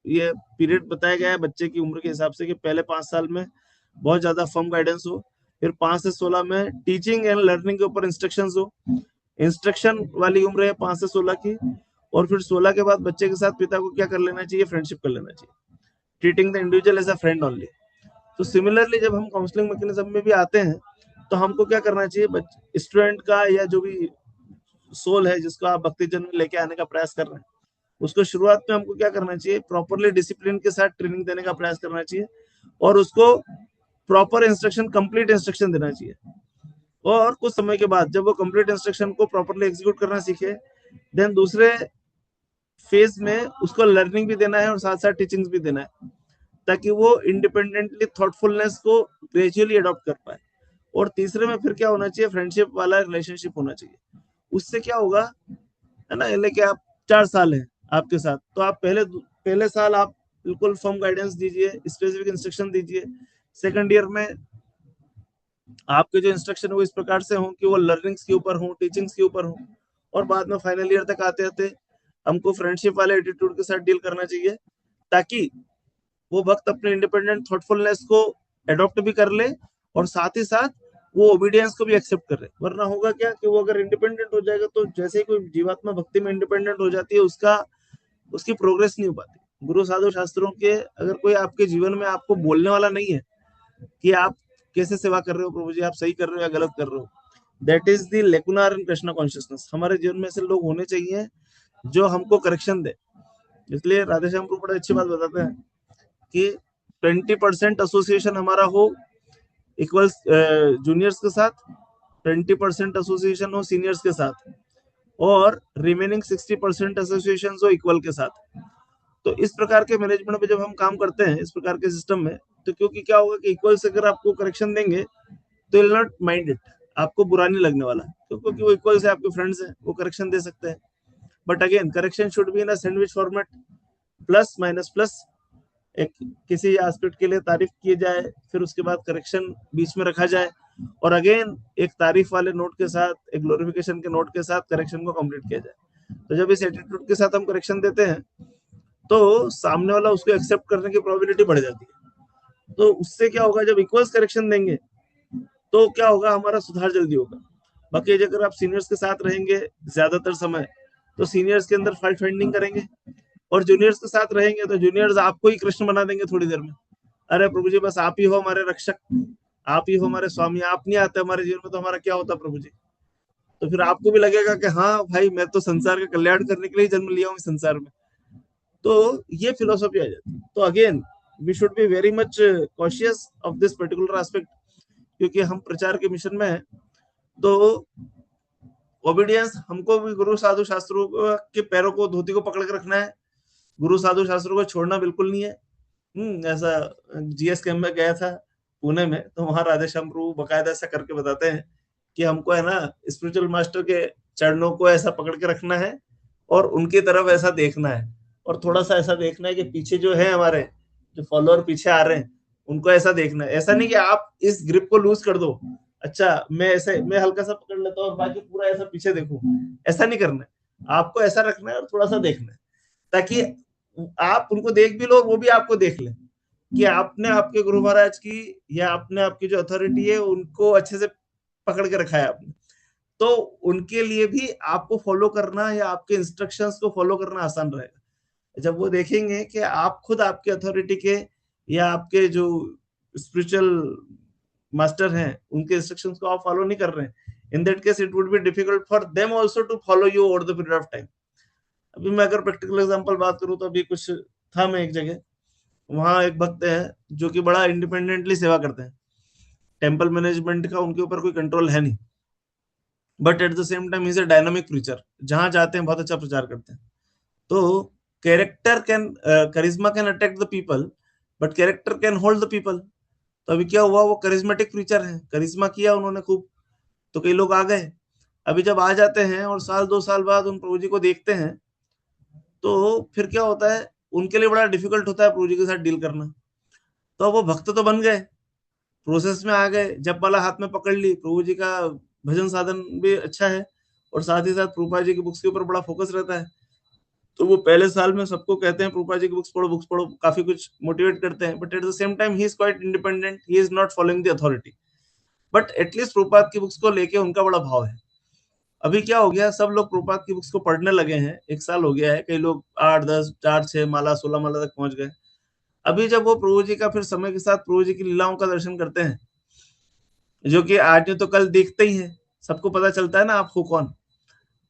ये पीरियड बताया गया है बच्चे की उम्र के हिसाब से, कि पहले 5 साल में बहुत ज्यादा फर्म गाइडेंस हो, फिर 5 से 16 में टीचिंग एंड लर्निंग के ऊपर इंस्ट्रक्शंस हो। इंस्ट्रक्शन वाली उम्र है 5 से 16 की, और फिर 16 के बाद बच्चे के साथ पिता को क्या कर लेना चाहिए, फ्रेंडशिप कर लेना चाहिए, treating the individual as a friend only. तो सिमिलरली जब हम काउंसलिंग मैकेनिज्म में भी आते हैं, तो हमको क्या करना चाहिए, स्टूडेंट का या जो भी सोल है जिसको आप भक्ति जन में लेके आने का प्रयास कर रहे हैं, उसको शुरुआत में हमको क्या करना चाहिए, प्रॉपरली डिसिप्लिन के साथ ट्रेनिंग देने का प्रयास करना चाहिए, और उसको प्रॉपर इंस्ट्रक्शन, कंप्लीट इंस्ट्रक्शन देना चाहिए। और कुछ समय के बाद जब वो कंप्लीट इंस्ट्रक्शन को प्रॉपरली एग्जीक्यूट करना सीखे, देन दूसरे फेज में उसको लर्निंग भी देना है और साथ साथ टीचिंग्स भी देना है, ताकि वो इंडिपेंडेंटली थॉटफुलनेस को ग्रेजुअली अडॉप्ट कर पाए। और तीसरे में फिर क्या होना चाहिए, फ्रेंडशिप वाला रिलेशनशिप होना चाहिए। उससे क्या होगा, है ना, लेके आप 4 साल है आपके साथ, तो आप पहले साल आप बिल्कुल फर्म गाइडेंस दीजिए, स्पेसिफिक इंस्ट्रक्शन दीजिए। सेकंड ईयर में आपके जो इंस्ट्रक्शन वो इस प्रकार से हो कि वो लर्निंग्स के ऊपर हो, टीचिंग्स के ऊपर हो, और बाद में फाइनल ईयर तक आते आते हमको फ्रेंडशिप वाले एटीट्यूड के साथ डील करना चाहिए, ताकि वो वक्त अपने इंडिपेंडेंट थॉटफुलनेस को एडॉप्ट भी कर ले, और साथ ही साथ वो ओबीडियंस को भी एक्सेप्ट कर ले। वरना होगा क्या कि वो अगर इंडिपेंडेंट हो जाएगा, तो जैसे ही कोई जीवात्मा भक्ति में इंडिपेंडेंट हो जाती है, उसकी प्रोग्रेस नहीं हो पाती। गुरु साधु शास्त्रों के अगर कोई आपके जीवन में आपको बोलने वाला नहीं है कि आप कैसे सेवा कर रहे हो प्रभु जी, आप सही कर रहे हो या गलत कर रहे हो, that is the lacuna in Krishna consciousness. हमारे जीवन में ऐसे लोग होने चाहिए जो हमको करेक्शन दे। इसलिए राधेश्याम प्रभु बड़ी अच्छी बात बताते हैं कि 20% एसोसिएशन हमारा हो इक्वल्स जूनियर्स के साथ, 20% एसोसिएशन हो सीनियर्स के साथ, और रिमेनिंग 60% एसोसिएशन हो इक्वल के साथ। तो इस प्रकार के मैनेजमेंट में जब हम काम करते हैं इस प्रकार के सिस्टम में, तो क्योंकि क्या होगा कि इक्वल से अगर आपको करेक्शन देंगे तो विल नॉट माइंड इट, आपको बुरा नहीं लगने वाला, क्योंकि वो इक्वल से आपके फ्रेंड्स हैं, वो करेक्शन दे सकते हैं। But again correction should be in a sandwich format, plus minus plus. एक किसी एस्पेक्ट के लिए तारीफ की जाए, फिर उसके बाद करेक्शन बीच में रखा जाए, और अगेन एक तारीफ वाले नोट के साथ, एक ग्लोरिफिकेशन के नोट के साथ करेक्शन को कंप्लीट किया जाए। तो जब इस एटीट्यूड के साथ हम करेक्शन देते हैं, तो सामने वाला उसको एक्सेप्ट करने की प्रोबेबिलिटी बढ़ जाती है। तो उससे क्या होगा, जब इक्वल्स करेक्शन देंगे तो क्या होगा, हमारा सुधार जल्दी होगा। बाकी अगर आप सीनियर्स के साथ रहेंगे ज्यादातर समय, तो सीनियर्स के अंदर फाइट फाइंडिंग करेंगे, और जूनियर्स के साथ रहेंगे तो जूनियर्स आपको ही कृष्ण बना देंगे थोड़ी देर में। अरे प्रभु जी बस आप ही हो हमारे रक्षक, आप ही हो हमारे स्वामी, आप नहीं आते हमारे जीवन में तो हमारा क्या होता प्रभु जी। तो फिर आपको भी लगेगा कि हाँ भाई, मैं तो संसार का कल्याण करने के लिए जन्म लिया हूँ इस संसार में। तो ये फिलोसॉफी आ जाती है। तो again we should be very much cautious of this particular aspect, क्योंकि हम प्रचार के मिशन में हैं। तो ओबीडियंस, हमको भी गुरु साधु शास्त्रों के पैरों को, धोती को पकड़ के रखना है, गुरु साधु शास्त्रों को छोड़ना बिल्कुल नहीं है। ऐसा जीएस कैम्प में गया था पुणे में, तो वहां राधेश्याम प्रभु बकायदा ऐसा करके बताते हैं कि हमको है ना स्पिरिचुअल मास्टर के चरणों को ऐसा पकड़ के रखना है और उनकी तरफ ऐसा देखना है, और थोड़ा सा ऐसा देखना है कि पीछे जो है हमारे जो फॉलोअर पीछे आ रहे हैं उनको ऐसा देखना है। ऐसा नहीं कि आप इस ग्रिप को लूज कर दो, अच्छा मैं हल्का सा पकड़ लेता हूँ और बाकी पूरा ऐसा पीछे देखूं, ऐसा नहीं करना है। आपको ऐसा रखना है और थोड़ा सा देखना है, ताकि आप उनको देख भी लो और वो भी आपको देख ले कि आपने आपके गुरु महाराज की या आपने आपकी जो अथॉरिटी है उनको अच्छे से पकड़ के रखा है आपने, तो उनके लिए भी आपको फॉलो करना या आपके इंस्ट्रक्शंस को फॉलो करना आसान रहेगा। जब वो देखेंगे कि आप खुद आपके अथॉरिटी के या आपके जो स्पिरिचुअल मास्टर हैं उनके इंस्ट्रक्शंस को आप फॉलो नहीं कर रहे हैं, in that case it would be difficult for them also to follow you over the period of time. अभी मैं अगर प्रैक्टिकल एग्जांपल बात करूं तो अभी कुछ था, मैं एक जगह, वहां एक भक्त है जो कि बड़ा इंडिपेंडेंटली सेवा करते हैं, टेम्पल मैनेजमेंट का उनके ऊपर कोई कंट्रोल है नहीं, but at the same time is a dynamic preacher, जहां जाते हैं बहुत अच्छा प्रचार करते हैं। तो character can, charisma can attract the people, but character can hold the people. तो अभी क्या हुआ, वो करिश्मेटिक प्रीचर है, करिश्मा किया उन्होंने खूब, तो कई लोग आ गए। अभी जब आ जाते हैं और साल 2 साल बाद उन प्रभु जी को देखते हैं, तो फिर क्या होता है, उनके लिए बड़ा डिफिकल्ट होता है प्रभु जी के साथ डील करना। तो वो भक्त तो बन गए, प्रोसेस में आ गए, जप माला हाथ में पकड़ ली, प्रभु जी का भजन साधन भी अच्छा है, और साथ ही साथ प्रभुपाद जी की बुक्स के ऊपर बड़ा फोकस रहता है। तो वो पहले साल में सबको कहते हैं प्रभुपाद जी की बुक्स पढ़ो, काफी कुछ मोटिवेट करते हैं, but at the same time he is quite independent, he is not following the authority, but at least Prabhupada की बुक्स को लेके उनका बड़ा भाव है। अभी क्या हो गया, सब लोग प्रभुपाद की बुक्स को पढ़ने लगे हैं, 1 साल हो गया है, कई लोग 8, 10, 4, 6 माला 16 माला तक पहुंच गए। अभी जब वो प्रभु जी का फिर समय के साथ प्रभु जी की लीलाओं का दर्शन करते हैं, जो कि आज नहीं तो कल देखते ही हैं, सबको पता चलता है ना आप हो कौन।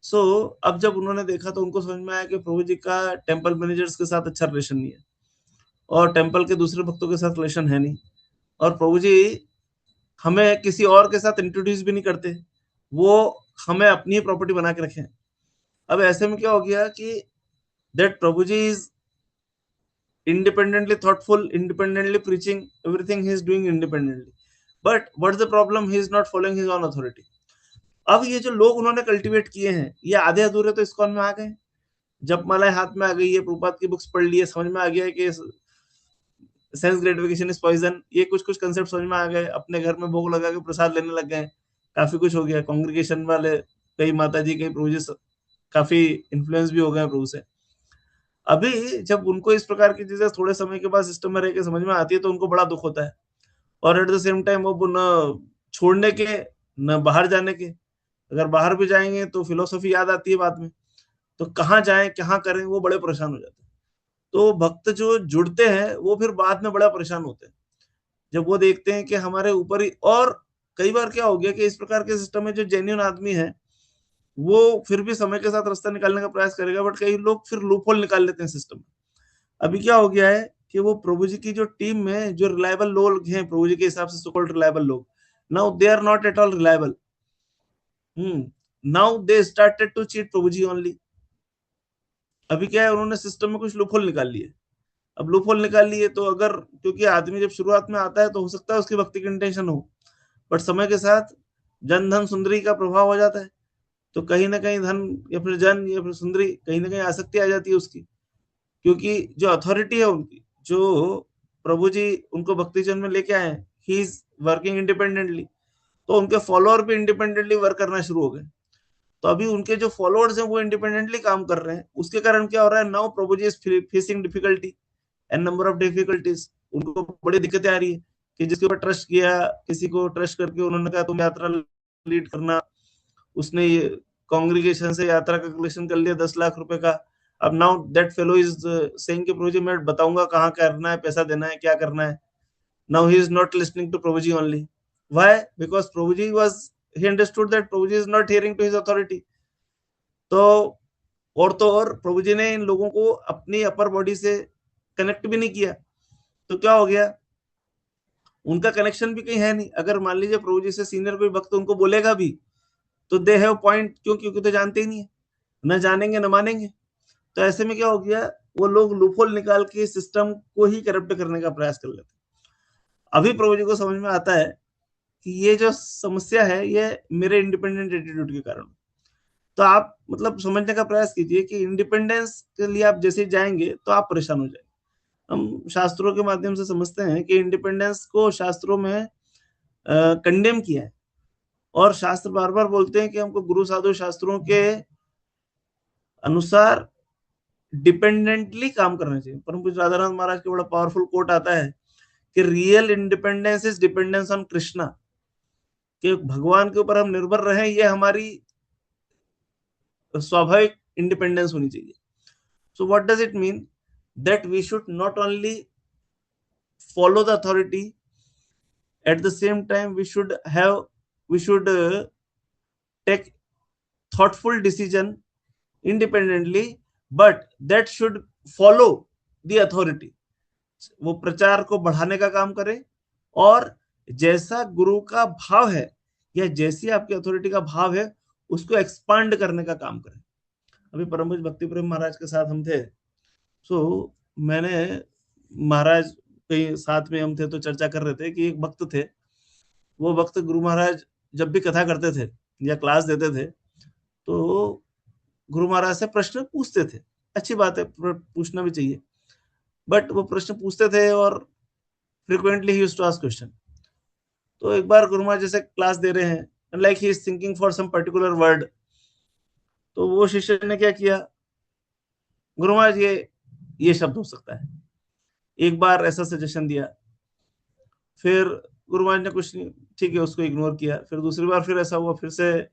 अब जब उन्होंने देखा तो उनको समझ में आया कि प्रभु जी का टेम्पल मैनेजर्स के साथ अच्छा रिलेशन नहीं है, और टेम्पल के दूसरे भक्तों के साथ रिलेशन है नहीं, और प्रभु जी हमें किसी और के साथ इंट्रोड्यूस भी नहीं करते, वो हमें अपनी ही प्रॉपर्टी बना के रखे। अब ऐसे में क्या हो गया कि that Prabhu ji is independently thoughtful, independently preaching, everything he is doing independently, but what's the problem, he is not following his own authority। अब ये जो लोग उन्होंने कल्टीवेट किए हैं, ये आधे अधूरे तो इस्कॉन में आ गए, जब मालाएं हाथ में आ गई है, प्रभुपाद की बुक्स पढ़ ली है, समझ में आ गया है कि सेंस ग्रेटिफिकेशन इज पॉइजन, ये कुछ कुछ कंसेप्ट समझ में आ गए, अपने घर में भोग लगा के प्रसाद लेने लग गए, काफी कुछ हो गया, कांग्रेगेशन वाले कई माता जी, कई प्रभु जी काफी इन्फ्लुएंस भी हो गए प्रभु से। अभी जब उनको इस प्रकार की चीजें थोड़े समय के बाद सिस्टम में रह के समझ में आती है तो उनको बड़ा दुख होता है, और एट द सेम टाइम वो न छोड़ने के न बाहर जाने के, अगर बाहर भी जाएंगे तो फिलोसफी याद आती है बाद में, तो कहाँ जाएं कहाँ करें, वो बड़े परेशान हो जाते हैं। तो भक्त जो जुड़ते हैं वो फिर बाद में बड़ा परेशान होते हैं, जब वो देखते हैं कि हमारे ऊपर ही, और कई बार क्या हो गया कि इस प्रकार के सिस्टम में जो जेन्युइन आदमी है वो फिर भी समय के साथ रास्ता निकालने का प्रयास करेगा, बट कई लोग फिर लूपहोल निकाल लेते हैं सिस्टम में। अभी क्या हो गया है कि वो प्रभु जी की जो टीम में जो रिलायबल लोग हैं, प्रभु जी के हिसाब से सो कॉल्ड रिलायबल लोग, now they are not at all reliable, now they started to cheat Prabhu ji only. अभी क्या है, उन्होंने सिस्टम में कुछ लूपहोल निकाल लिए। अब लूपहोल निकाल लिए तो अगर, क्योंकि आदमी जब शुरुआत में आता है तो हो सकता है उसकी भक्ति की इंटेंशन हो, बट समय के साथ जन धन सुंदरी का प्रभाव हो जाता है, तो कहीं ना कहीं धन या फिर जन या फिर सुंदरी कहीं ना कहीं आसक्ति आ जाती है उसकी, क्योंकि जो अथॉरिटी है उनकी, जो प्रभु जी उनको भक्ति जन में लेके आए, ही इज वर्किंग इंडिपेंडेंटली, तो उनके फॉलोअर भी इंडिपेंडेंटली वर्क करना शुरू हो गए। तो अभी उनके जो फॉलोअर्स हैं वो इंडिपेंडेंटली काम कर रहे हैं, उसके कारण क्या हो रहा है, now Prabhu ji is facing difficulty and number of difficulties, उनको बड़ी दिक्कतें आ रही है कि जिसके ऊपर ट्रस्ट किया, किसी को ट्रस्ट करके उन्होंने कहा तुम यात्रा लीड करना, उसने कांग्रेगेशन से यात्रा का कलेक्शन कर लिया 10 लाख रुपए का। अब now that fellow is saying कि प्रभु जी मैं बताऊंगा कहाँ करना है, पैसा देना है, क्या करना है। Now he is not listening to Prabhu ji only, why, because Prabhu ji was, he understood that Prabhu ji is not hearing to his authority. तो और प्रभु जी ने इन लोगों को अपनी अपर बॉडी से कनेक्ट भी नहीं किया, तो क्या हो गया, उनका कनेक्शन भी कहीं है नहीं। अगर मान लीजिए प्रभु जी से सीनियर कोई भक्त उनको बोलेगा भी तो दे हैव पॉइंट, क्यों? क्योंकि तो जानते ही नहीं है, न जानेंगे न मानेंगे। तो ऐसे में क्या हो गया, वो लोग लूपहोल निकाल के सिस्टम को ही करप्ट करने का प्रयास कर लेते। अभी प्रभु जी को समझ में आता है कि ये जो समस्या है ये मेरे इंडिपेंडेंट एटीट्यूड के कारण। तो आप मतलब समझने का प्रयास कीजिए कि इंडिपेंडेंस के लिए आप जैसे ही जाएंगे तो आप परेशान हो जाएंगे। हम शास्त्रों के माध्यम से समझते हैं कि इंडिपेंडेंस को शास्त्रों में कंडेम किया है, और शास्त्र बार बार बोलते हैं कि हमको गुरु साधु शास्त्रों के अनुसार डिपेंडेंटली काम करना चाहिए। परम पूज्य राधानाथ महाराज के बड़ा पावरफुल कोट आता है कि real independence is dependence on Krishna, कि भगवान के ऊपर हम निर्भर रहें, ये हमारी स्वाभाविक इंडिपेंडेंस होनी चाहिए। So what does it mean, that we should not only follow the authority, at the same time we should take thoughtful decision independently, but that should follow the authority। वो प्रचार को बढ़ाने का काम करे, और जैसा गुरु का भाव है या जैसी आपकी अथॉरिटी का भाव है उसको एक्सपांड करने का काम करे। अभी परम पूज्य भक्ति प्रेम महाराज के साथ हम थे, सो मैंने महाराज कहीं साथ में हम थे तो चर्चा कर रहे थे कि एक भक्त थे, वो भक्त गुरु महाराज जब भी कथा करते थे या क्लास देते थे तो गुरु महाराज से प्रश्न पूछते थे। अच्छी बात है, पूछना भी चाहिए, बट वो प्रश्न पूछते थे और frequently he used to ask question. तो एक बार गुरु महाराज जैसे क्लास दे रहे हैं, like he is thinking for some particular word, तो वो शिष्य ने क्या किया, गुरु महाराज ये शब्द हो सकता है, एक बार ऐसा सजेशन दिया, फिर गुरु महाराज ने कुछ नहीं, ठीक है, उसको इग्नोर किया। फिर दूसरी बार फिर ऐसा हुआ, फिर से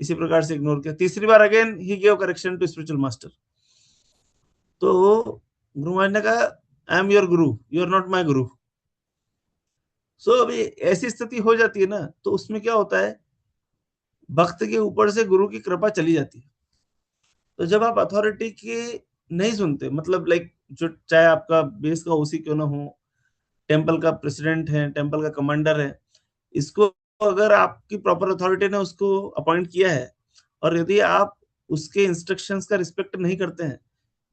इसी प्रकार से इग्नोर किया। तीसरी बार again he give correction to spiritual master. तो गुरु महाराज ने कहा, I am your guru, you are not my guru. So अभी ऐसी स्थिति हो जाती है ना, तो उसमें क्या होता है, भक्त के ऊपर से गुरु की कृपा चली जाती है। तो जब आप अथॉरिटी की नहीं सुनते, मतलब लाइक जो चाहे आपका बेस का ओसी क्यों ना हो, टेम्पल का प्रेसिडेंट है, टेम्पल का कमांडर है, इसको अगर आपकी प्रॉपर अथॉरिटी ने उसको अपॉइंट किया है और यदि आप उसके इंस्ट्रक्शंस का रिस्पेक्ट नहीं करते हैं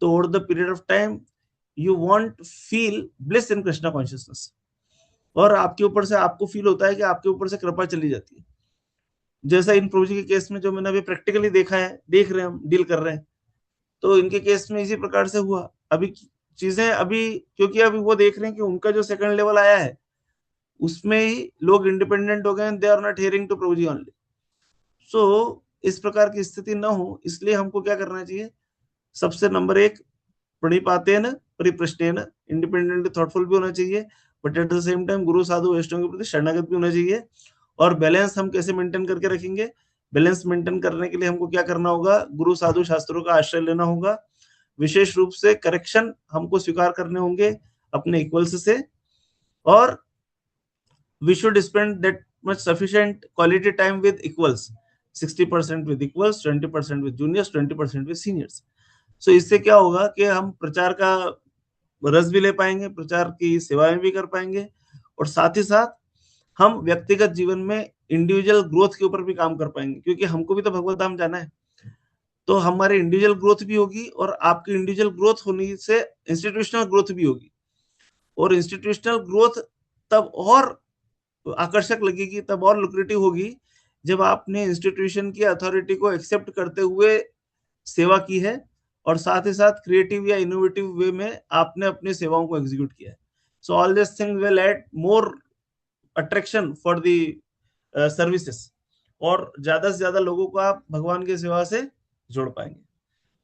तो over the period of time you want feel bliss in Krishna consciousness, और आपके ऊपर से आपको फील होता है कि आपके ऊपर से कृपा चली जाती है। जैसा इन प्रभु जी के केस में जो मैंने अभी प्रैक्टिकली देखा है, देख रहे हैं, हम डील कर रहे हैं, तो इनके केस में इसी प्रकार से हुआ। अभी चीजें अभी क्योंकि अभी वो देख रहे हैं कि उनका जो सेकंड लेवल आया है उसमें ही लोग इंडिपेंडेंट हो गए, they are not hearing to Prabhu ji only. So इस प्रकार की स्थिति न हो, इसलिए हमको क्या करना चाहिए, सबसे नंबर एक, प्रणिपातेन परिप्रश्नेन, इंडिपेंडेंट थॉटफुल भी होना चाहिए, but at the same time गुरु साधु वैष्णव के प्रति शरणागत भी होना चाहिए। और बैलेंस हम कैसे मेंटेन करके रखेंगे, बैलेंस मेंटेन करने के लिए हमको क्या करना होगा, गुरु साधु शास्त्रों का आश्रय लेना होगा। विशेष रूप से करेक्शन हमको स्वीकार करने होंगे अपने इक्वल्स से, और we should spend that much sufficient quality time with equals, 60% with equals, 20% with juniors, 20% with seniors। so इससे क्या होगा कि हम प्रचार का रस भी ले पाएंगे, प्रचार की सेवाएं भी कर पाएंगे, और साथ ही साथ हम व्यक्तिगत जीवन में इंडिविजुअल ग्रोथ के ऊपर भी काम कर पाएंगे, क्योंकि हमको भी तो भगवत धाम जाना है। तो हमारी इंडिविजुअल ग्रोथ भी होगी, और आपकी इंडिविजुअल ग्रोथ होने से इंस्टीट्यूशनल ग्रोथ भी होगी, और इंस्टीट्यूशनल ग्रोथ तब और आकर्षक लगेगी, तब और लुक्रेटिव होगी जब आपने इंस्टीट्यूशन की अथॉरिटी को एक्सेप्ट करते हुए सेवा की है, और साथ ही साथ क्रिएटिव या इनोवेटिव वे में आपने अपनी सेवाओं को एग्जीक्यूट किया है। So all this thing will add more attraction for the services, और ज्यादा से ज्यादा लोगों को आप भगवान की सेवा से जोड़ पाएंगे।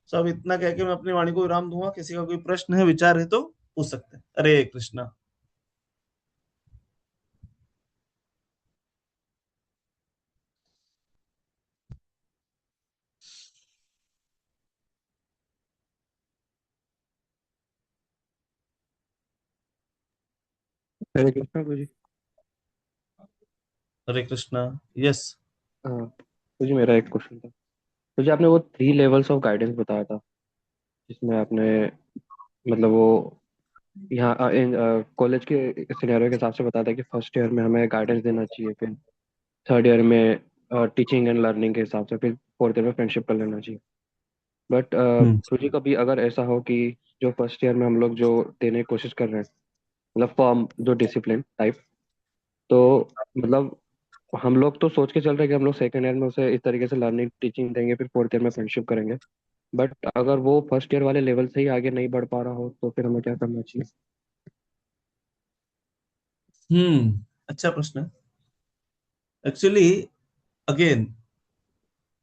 सो अब इतना कह के मैं अपनी वाणी को विराम दूंगा। किसी का कोई प्रश्न है, विचार है तो पूछ सकते हैं। हरे कृष्णा। हरे कृष्णा गुरुजी। हरे कृष्णा। यस। हाँ गुरुजी, मेरा एक क्वेश्चन था। गुरुजी, आपने वो 3 लेवल्स ऑफ गाइडेंस बताया था, जिसमें आपने मतलब वो यहाँ कॉलेज के सिनेरियो के हिसाब से बताता है कि फर्स्ट ईयर में हमें गाइडेंस देना चाहिए, फिर थर्ड ईयर में टीचिंग एंड लर्निंग के हिसाब से, फिर फोर्थ ईयर में फ्रेंडशिप कर लेना चाहिए। बट हम्म तुझे कभी अगर ऐसा हो कि जो फर्स्ट ईयर में हम लोग जो देने की कोशिश कर रहे हैं, मतलब फॉर्म जो डिसिप्लिन टाइप, तो मतलब हम लोग तो सोच के चल रहे हैं कि हम लोग सेकेंड ईयर में उसे इस तरीके से लर्निंग टीचिंग देंगे, फिर फोर्थ ईयर में फ्रेंडशिप करेंगे। बट अगर वो फर्स्ट ईयर वाले लेवल से ही आगे नहीं बढ़ पा रहा हो तो फिर हमें क्या करना चाहिए? अच्छा प्रश्न है। एक्चुअली अगेन,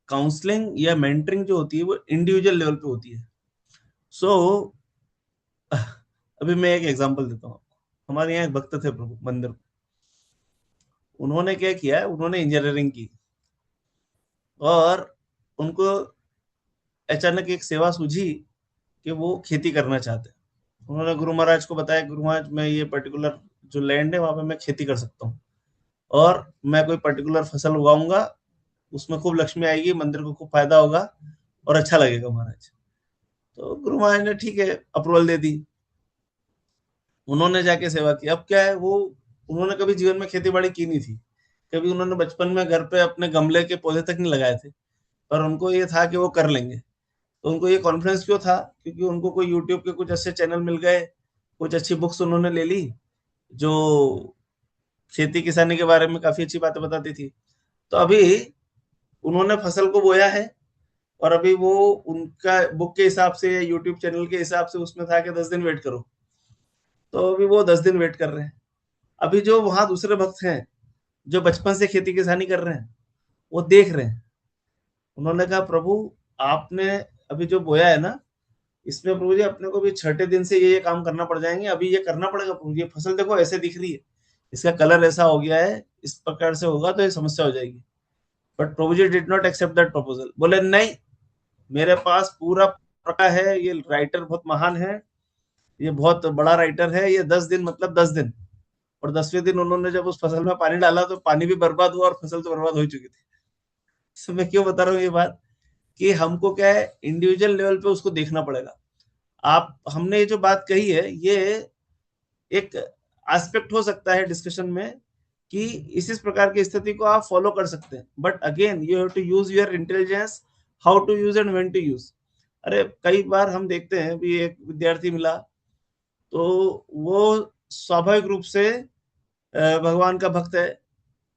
काउंसलिंग या मेंटरिंग जो होती है वो इंडिविजुअल लेवल पे होती है। सो अभी मैं एक एग्जांपल देता हूँ आपको। हमारे यहाँ एक भक्त थे प्रभु मंदिर में। उन्होंने क्या किया, उन्होंने इंजीनियरिंग की और उनको अचानक एक सेवा सूझी कि वो खेती करना चाहते हैं। उन्होंने गुरु महाराज को बताया, गुरु महाराज मैं ये पर्टिकुलर जो लैंड है वहां पे मैं खेती कर सकता हूँ और मैं कोई पर्टिकुलर फसल उगाऊंगा, उसमें खूब लक्ष्मी आएगी, मंदिर को खूब फायदा होगा और अच्छा लगेगा महाराज। तो गुरु महाराज ने ठीक है अप्रूवल दे दी। उन्होंने जाके सेवा की। अब क्या है, वो उन्होंने कभी जीवन में खेती बाड़ी की नहीं थी। कभी उन्होंने बचपन में घर पे अपने गमले के पौधे तक नहीं लगाए थे, पर उनको ये था कि वो कर लेंगे। तो उनको ये कॉन्फिडेंस क्यों था? क्योंकि उनको कोई यूट्यूब के कुछ अच्छे चैनल मिल गए, कुछ अच्छी बुक्स उन्होंने ले ली जो खेती किसानी के बारे में काफी अच्छी बातें बताती थी। तो अभी उन्होंने फसल को बोया है और अभी वो उनका बुक के हिसाब से यूट्यूब चैनल के हिसाब से उसमें था कि 10 दिन वेट करो। तो अभी वो 10 दिन वेट कर रहे हैं। अभी जो वहां दूसरे भक्त हैं जो बचपन से खेती किसानी कर रहे हैं, वो देख रहे हैं। उन्होंने कहा प्रभु आपने अभी जो बोया है ना, इसमें प्रभु जी अपने को भी छठे दिन से ये काम करना पड़ जाएंगे। अभी ये करना पड़ेगा प्रभु जी, ये फसल देखो ऐसे दिख रही है, इसका कलर ऐसा हो गया है, इस प्रकार से होगा तो ये समस्या हो जाएगी। But Prabhu ji did not accept that proposal. बोले नहीं, मेरे पास पूरा पक्का है, ये राइटर बहुत महान है, ये बहुत बड़ा राइटर है, ये 10 दिन मतलब 10 दिन। और 10वें दिन उन्होंने जब उस फसल में पानी डाला तो पानी भी बर्बाद हुआ और फसल तो बर्बाद हो चुकी थी। तो मैं क्यों बता रहा हूँ ये बात, कि हमको क्या है इंडिविजुअल लेवल पे उसको देखना पड़ेगा। आप हमने ये जो बात कही है, ये एक एस्पेक्ट हो सकता है डिस्कशन में कि इस प्रकार की स्थिति को आप फॉलो कर सकते हैं। But again you have to use your intelligence, how to use and when to use. अरे कई बार हम देखते हैं भी एक विद्यार्थी मिला तो वो स्वाभाविक रूप से भगवान का भक्त है,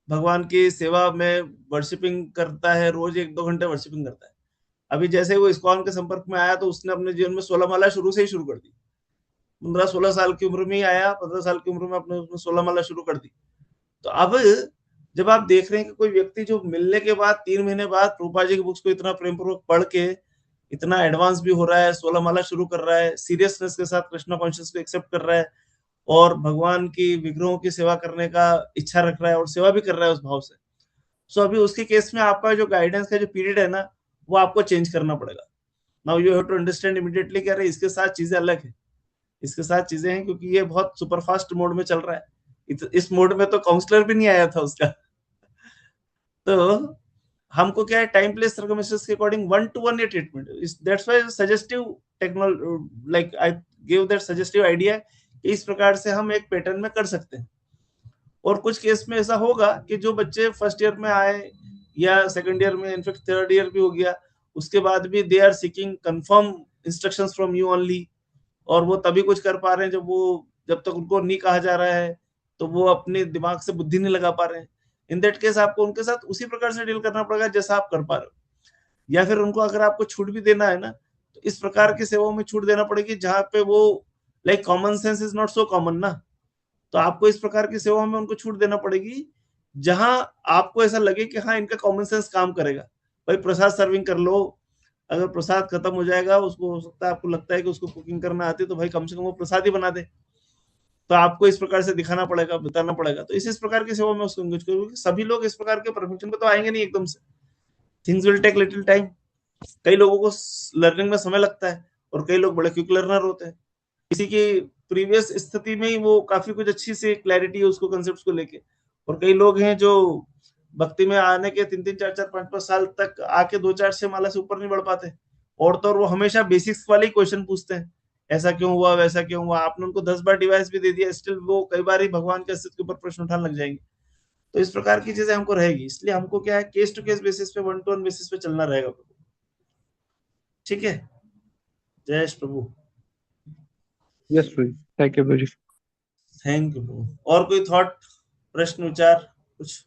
भगवान की सेवा में वर्शिपिंग करता है, रोज 1-2 घंटे वर्शिपिंग करता है। अभी जैसे वो इस्कॉन के संपर्क में आया तो उसने अपने जीवन में 16 माला शुरू से ही शुरू कर दी। 15-16 साल की उम्र में ही आया, 15 साल की उम्र में अपने उसने 16 माला शुरू कर दी। तो अब जब आप देख रहे हैं कि कोई व्यक्ति जो मिलने के बाद 3 महीने बाद प्रभुपाद जी की बुक्स को इतना प्रेम पूर्वक पढ़ के इतना एडवांस भी हो रहा है, 16 माला शुरू कर रहा है, सीरियसनेस के साथ कृष्णा कॉन्शियस को एक्सेप्ट कर रहा है और भगवान की विग्रहों की सेवा करने का इच्छा रख रहा है और सेवा भी कर रहा है उस भाव से। सो अभी उसके केस में आपका जो गाइडेंस का जो पीरियड है ना, वो आपको चेंज करना पड़ेगा। Now you have to understand immediately कि अरे इसके साथ चीजें अलग है, इसके साथ चीजें हैं, क्योंकि ये बहुत सुपरफास्ट मोड में चल रहा है। इस मोड में तो काउंसलर भी नहीं आया था उसका। तो हमको क्या है टाइम प्लेस सर्कमस्टेंसेस के अकॉर्डिंग वन टू वन ये treatment. That's why suggestive technology, like I give that suggestive idea कि इस प्रकार से हम एक पैटर्न में कर सकते हैं। और कुछ केस में ऐसा होगा कि जो बच्चे फर्स्ट ईयर में आए या सेकंड ईयर में, इनफेक्ट थर्ड ईयर भी हो गया, उसके बाद भी they are seeking confirm instructions from you only, और वो तभी कुछ कर पा रहे हैं जब तक उनको नहीं कहा जा रहा है, तो वो अपने दिमाग से बुद्धि नहीं लगा पा रहे हैं। इन दैट केस आपको उनके साथ उसी प्रकार से डील करना पड़ेगा जैसा आप कर पा रहे हो। या फिर उनको अगर आपको छूट भी देना है ना, तो इस प्रकार की सेवाओं में छूट देना पड़ेगी जहां पे वो, like common sense is not so common ना। तो आपको इस प्रकार की सेवाओं में उनको छूट देना पड़ेगी जहां आपको ऐसा लगे कि हाँ इनका कॉमन सेंस काम करेगा। भाई प्रसाद सर्विंग कर लो, अगर प्रसाद खत्म हो जाएगा, उसको हो सकता है आपको लगता है कि उसको कुकिंग करना आती है, तो भाई कम से कम वो प्रसाद ही बना दे। तो आपको इस प्रकार से दिखाना पड़ेगा, बताना पड़ेगा। तो इस प्रकार की सेवा में उसको एंगेज करो, क्योंकि सभी लोग इस प्रकार के परफेक्शन पे तो आएंगे नहीं एकदम से। Things will take little time. कई लोगों को लर्निंग में समय लगता है और कई लोग बड़े क्विक लर्नर होते हैं। किसी की प्रीवियस स्थिति में ही वो काफी कुछ अच्छी से क्लैरिटी है उसको कंसेप्ट को लेके। और कई लोग हैं जो भक्ति में आने के 3-3 4-4 5-5 साल तक आके 2-4 6 माला से ऊपर नहीं बढ़ पाते। और तो और वो हमेशा बेसिक्स वाले ही क्वेश्चन पूछते हैं ऐसा क्यों हुआ, वैसा क्यों हुआ, आपने उनको 10 बार डिवाइस भी दे दिया, स्टिल वो कई बार ही भगवान के अस्तित्व के ऊपर प्रश्न उठाने लग जाएंगे। तो इस प्रकार की चीजें हमको रहेगी, इसलिए हमको क्या है, केस टू केस बेसिस पे, वन टू वन बेसिस पे चलना रहेगा। ठीक है, जय Shri Prabhu. Yes thank you Prabhu ji. Thank you Prabhu. और कोई थॉट, प्रश्न, विचार कुछ?